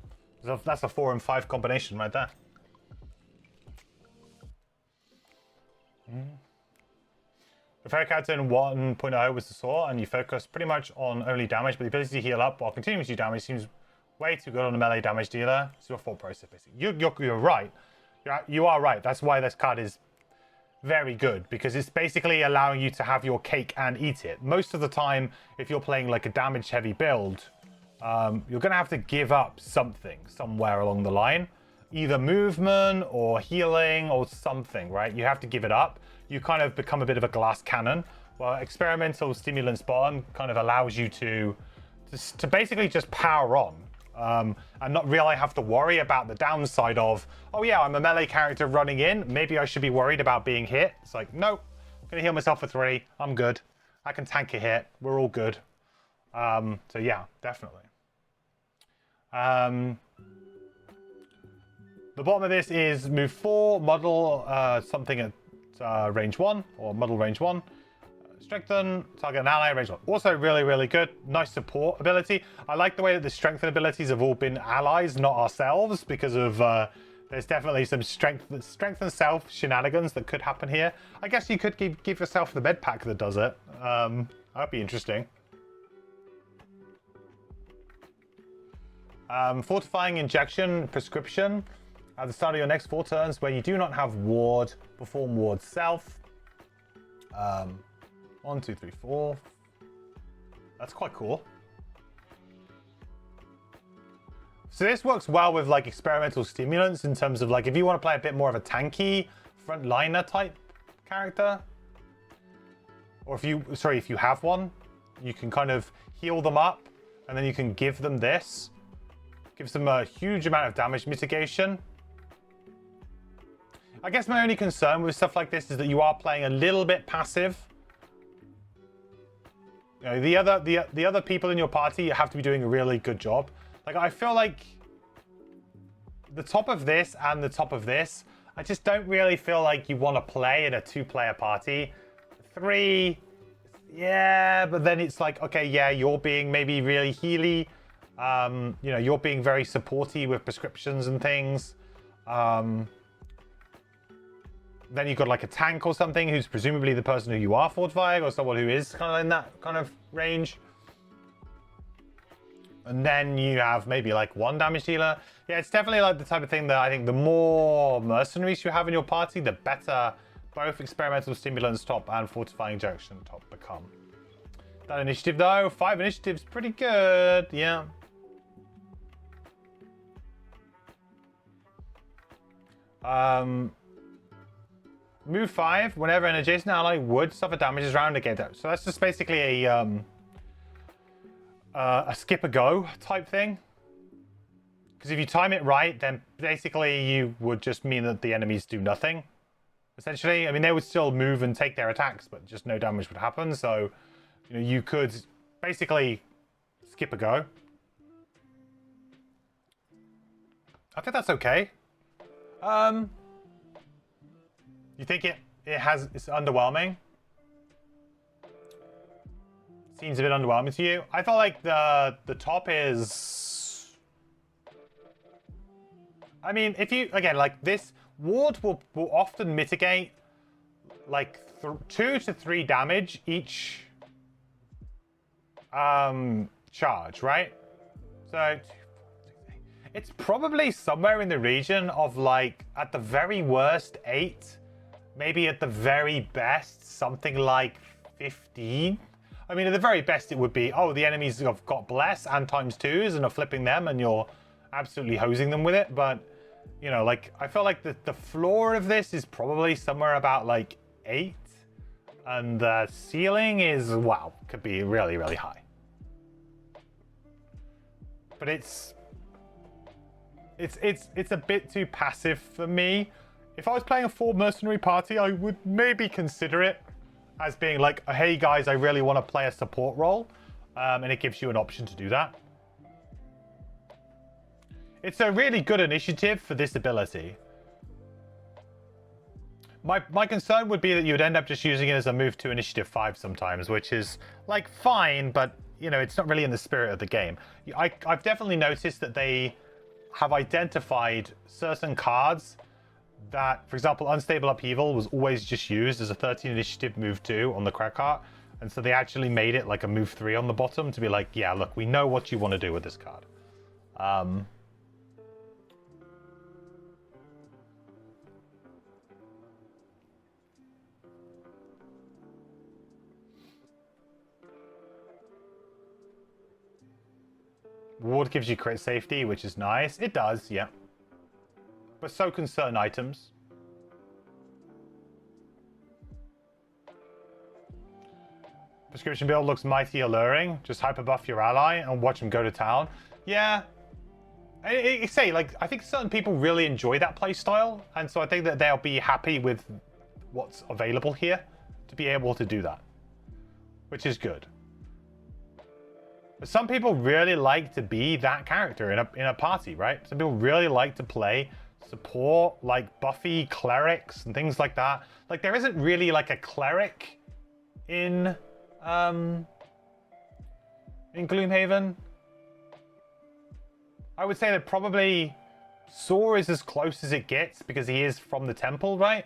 So that's a 4 and 5 combination right there. The fairy character in 1.0 was the Saw, and you focus pretty much on only damage, but the ability to heal up while continuing to do damage seems way too good on a melee damage dealer. It's your thought process, basically. You're right. You are right. That's why this card is very good, because it's basically allowing you to have your cake and eat it. Most of the time, if you're playing like a damage heavy build, you're going to have to give up something somewhere along the line. Either movement or healing or something, right? You have to give it up. You kind of become a bit of a glass cannon. Well, experimental stimulants bottom kind of allows you to basically just power on. And not really have to worry about the downside of, oh yeah, I'm a melee character running in, maybe I should be worried about being hit. It's like, nope, I'm gonna heal myself for 3, I'm good. I can tank a hit, we're all good. So yeah, definitely. The bottom of this is move 4, model something at range 1, or model range 1. Strengthen, target an ally, range 1. Also really, really good. Nice support ability. I like the way that the strengthen abilities have all been allies, not ourselves, because of there's definitely some strength and self shenanigans that could happen here. I guess you could give yourself the med pack that does it. That'd be interesting. Fortifying injection prescription. At the start of your next 4 turns, where you do not have ward, perform ward self. 1, 2, 3, 4. That's quite cool. So this works well with like experimental stimulants in terms of like if you want to play a bit more of a tanky frontliner type character, or if you have one, you can kind of heal them up and then you can give them this. Gives them a huge amount of damage mitigation. I guess my only concern with stuff like this is that you are playing a little bit passive. You know, the other people in your party have to be doing a really good job. Like, I feel like the top of this and the top of this, I just don't really feel like you want to play in a 2-player party. 3, yeah, but then it's like, okay, yeah, you're being maybe really healy. You know, you're being very supporty with prescriptions and things. Then you've got like a tank or something who's presumably the person who you are fortifying, or someone who is kind of in that kind of range. And then you have maybe like 1 damage dealer. Yeah, it's definitely like the type of thing that I think the more mercenaries you have in your party, the better both experimental stimulants top and fortifying injection top become. That initiative though, 5 initiatives, pretty good, yeah. Move 5, whenever an adjacent ally would suffer damage is round again. So that's just basically a skip a go type thing. Because if you time it right, then basically you would just mean that the enemies do nothing. Essentially, I mean, they would still move and take their attacks, but just no damage would happen. So, you know, you could basically skip a go. I think that's okay. You think it's underwhelming? Seems a bit underwhelming to you. I felt like the top is, I mean, if you, again, like this ward will often mitigate like 2 to 3 damage each charge, right? So it's probably somewhere in the region of like, at the very worst, 8. Maybe at the very best, something like 15. I mean, at the very best, it would be, oh, the enemies have got bless and ×2s and are flipping them, and you're absolutely hosing them with it. But, you know, like, I feel like the floor of this is probably somewhere about, like, 8. And the ceiling is, wow, could be really, really high. But it's a bit too passive for me. If I was playing a full mercenary party, I would maybe consider it as being like, hey guys, I really want to play a support role. And it gives you an option to do that. It's a really good initiative for this ability. My concern would be that you would end up just using it as a move to initiative 5 sometimes, which is like fine, but you know, it's not really in the spirit of the game. I've definitely noticed that they have identified certain cards that, for example, Unstable Upheaval was always just used as a 13 initiative move 2 on the crack cart. And so they actually made it like a move 3 on the bottom to be like, yeah, look, we know what you want to do with this card. Ward gives you crit safety, which is nice. It does, yeah. But so can certain items. Prescription build looks mighty alluring. Just hyper buff your ally and watch him go to town. Yeah. I say, like, I think certain people really enjoy that play style. And so I think that they'll be happy with what's available here to be able to do that. Which is good. But some people really like to be that character in a party, right? Some people really like to play support, like Buffy clerics and things like that. Like, there isn't really like a cleric in Gloomhaven. I would say that probably Saw is as close as it gets because he is from the temple, right?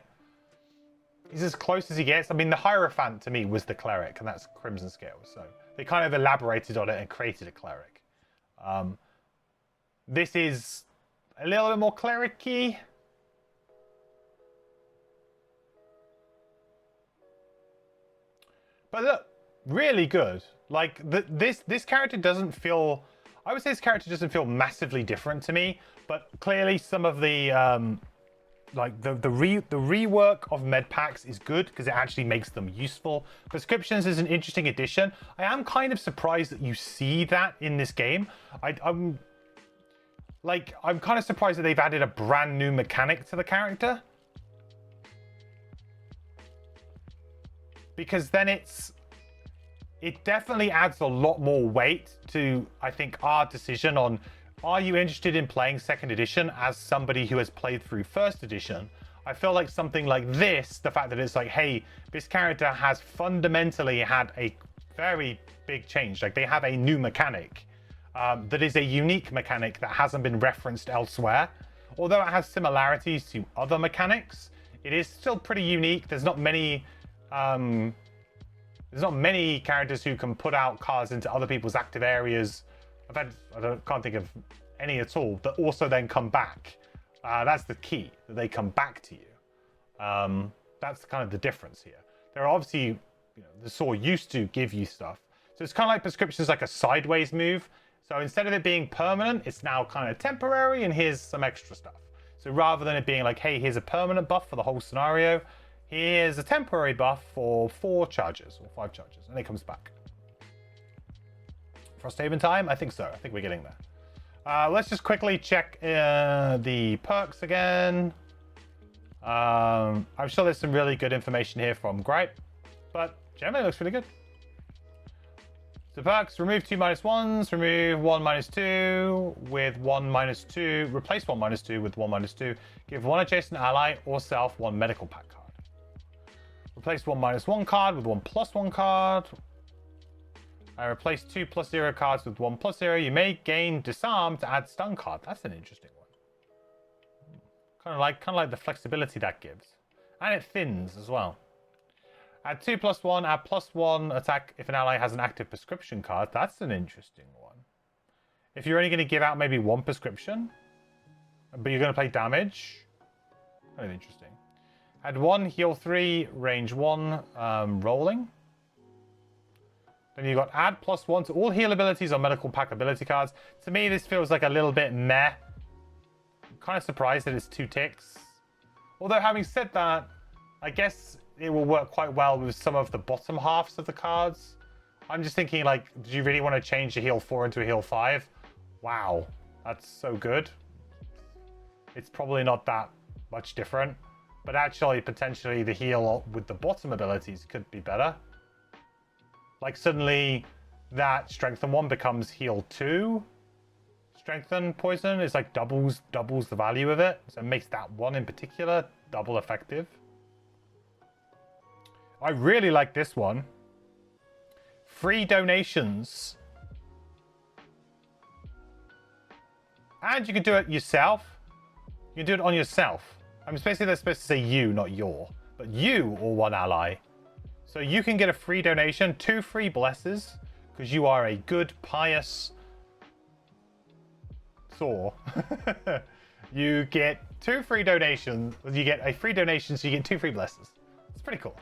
He's as close as he gets. I mean, the Hierophant to me was the cleric, and that's Crimson Scale. So they kind of elaborated on it and created a cleric. This is a little bit more cleric-y. But look, really good. Like, this character doesn't feel... I would say this character doesn't feel massively different to me, but clearly some of the like the rework of med packs is good because it actually makes them useful. Prescriptions is an interesting addition. I am kind of surprised that you see that in this game. I'm kind of surprised that they've added a brand new mechanic to the character, because then it definitely adds a lot more weight to, I think, our decision on, are you interested in playing second edition as somebody who has played through first edition? I feel like something like this, the fact that it's like, hey, this character has fundamentally had a very big change. Like, they have a new mechanic that is a unique mechanic that hasn't been referenced elsewhere. Although it has similarities to other mechanics, it is still pretty unique. There's not many characters who can put out cards into other people's active areas. I can't think of any at all, that also then come back. That's the key, that they come back to you. That's kind of the difference here. There are obviously, you know, the Saw used to give you stuff. So it's kind of like Prescription's like a sideways move. So instead of it being permanent, it's now kind of temporary, and here's some extra stuff. So rather than it being like, hey, here's a permanent buff for the whole scenario, here's a temporary buff for 4 charges or 5 charges, and it comes back. Frosthaven time? I think so. I think we're getting there. Let's just quickly check the perks again. I'm sure there's some really good information here from Gripe, but generally it looks really good. So perks, remove 2 -1s, remove 1 -2 with 1 -2, replace 1 -2 with 1 -2, give 1 adjacent ally or self 1 medical pack card. Replace 1 -1 card with 1 +1 card. Replace 2 +0 cards with 1 +0. You may gain disarm to add stun card. That's an interesting one. Kind of like the flexibility that gives, and it thins as well. Add 2 +1. Add +1 attack if an ally has an active prescription card. That's an interesting one. If you're only going to give out maybe 1 prescription, but you're going to play damage, kind of interesting. Add 1 heal 3 range 1 rolling. Then you got add +1 to all heal abilities on medical pack ability cards. To me, this feels like a little bit meh. I'm kind of surprised that it's 2 ticks. Although having said that, I guess it will work quite well with some of the bottom halves of the cards. I'm just thinking, like, do you really want to change a heal 4 into a heal 5? Wow, that's so good. It's probably not that much different. But actually, potentially, the heal with the bottom abilities could be better. Like, suddenly, that strengthen 1 becomes heal 2. Strengthen poison is like doubles the value of it. So it makes that one in particular double effective. I really like this one. Free donations. And you can do it yourself. You can do it on yourself. I mean, basically, they're supposed to say you, not your. But you or one ally. So you can get a free donation, 2 free blesses, because you are a good, pious Saw. You get 2 free donations. You get a free donation, so you get 2 free blesses. It's pretty cool.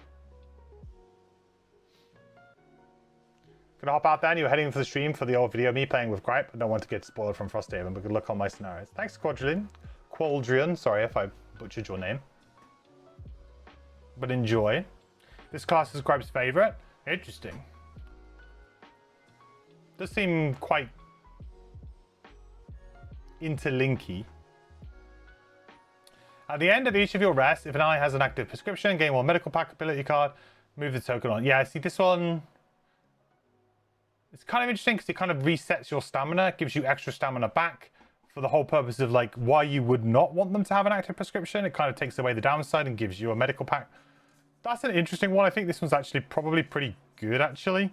Gonna hop out there, and you're heading for the stream for the old video of me playing with Gripe. I don't want to get spoiled from Frosthaven, but good luck on my scenarios. Thanks, Qualdrian. Sorry if I butchered your name. But enjoy. This class is Gripe's favorite. Interesting. Does seem quite interlinky. At the end of each of your rests, if an ally has an active prescription, gain 1 medical pack ability card, move the token on. Yeah, see this one. It's kind of interesting because it kind of resets your stamina, gives you extra stamina back for the whole purpose of like why you would not want them to have an active prescription. It kind of takes away the downside and gives you a medical pack. That's an interesting one. I think this one's actually probably pretty good, actually.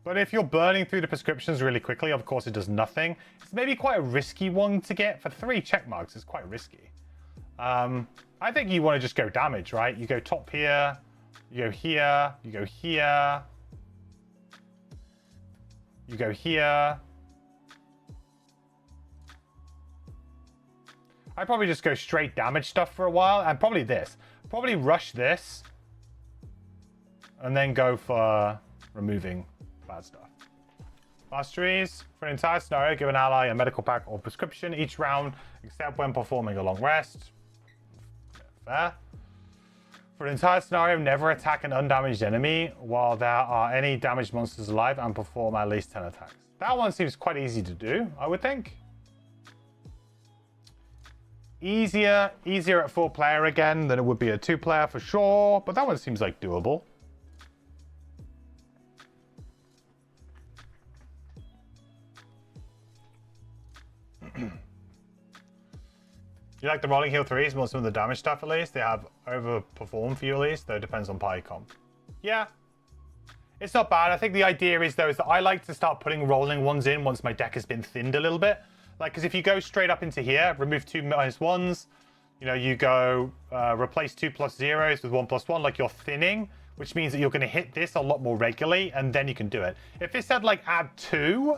But if you're burning through the prescriptions really quickly, of course it does nothing. It's maybe quite a risky one to get. For 3 check marks, it's quite risky. I think you want to just go damage, right? You go top here, you go here, you go here, you go here. I'd probably just go straight damage stuff for a while, and probably this. Probably rush this, and then go for removing bad stuff. Masteries. For an entire scenario, give an ally a medical pack or prescription each round, except when performing a long rest. Fair. For an entire scenario, never attack an undamaged enemy while there are any damaged monsters alive and perform at least 10 attacks. That one seems quite easy to do, I would think. Easier at 4-player again than it would be a 2-player for sure, but that one seems like doable. You like the rolling heal 3s, more some of the damage stuff at least? They have overperformed for you at least, though it depends on party comp. Yeah. It's not bad. I think the idea is, though, is that I like to start putting rolling ones in once my deck has been thinned a little bit. Like, because if you go straight up into here, remove 2 -1s, you know, you go replace 2 +0s with 1 +1, like you're thinning, which means that you're going to hit this a lot more regularly, and then you can do it. If it said, like, add 2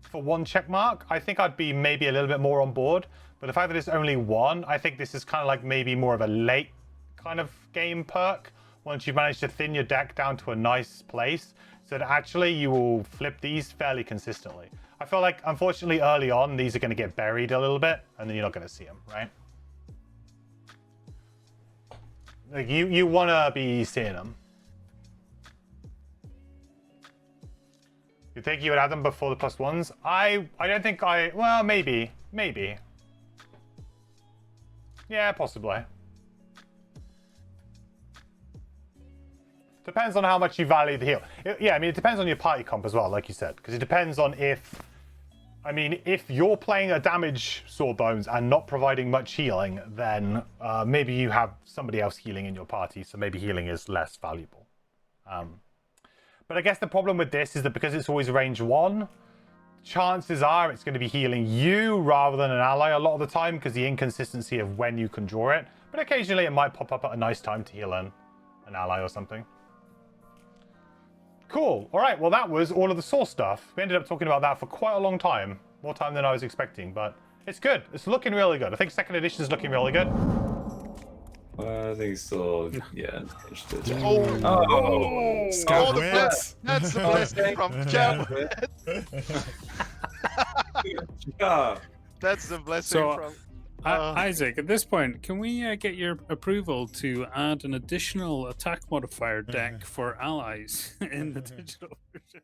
for 1 check mark, I think I'd be maybe a little bit more on board. But the fact that it's only 1, I think this is kind of like maybe more of a late kind of game perk. Once you've managed to thin your deck down to a nice place, so that actually you will flip these fairly consistently. I feel like, unfortunately, early on, these are going to get buried a little bit, and then you're not going to see them, right? Like, you want to be seeing them. You think you would add them before the +1s? I don't think well, maybe. Yeah, possibly. Depends on how much you value the heal. Yeah, I mean, it depends on your party comp as well, like you said. Because it depends on if... I mean, if you're playing a damage Sawbones and not providing much healing, then maybe you have somebody else healing in your party, so maybe healing is less valuable. But I guess the problem with this is that because it's always range 1, chances are it's going to be healing you rather than an ally a lot of the time because the inconsistency of when you can draw it. But occasionally it might pop up at a nice time to heal an ally or something. Cool. All right. Well, that was all of the Saw stuff. We ended up talking about that for quite a long time. More time than I was expecting, but it's good. It's looking really good. I think second edition is looking really good. I think still, yeah. Oh, Scout the wins. that's the blessing from Scout. Yeah. That's the blessing So, from. Isaac, at this point, can we get your approval to add an additional attack modifier deck for allies in the digital version?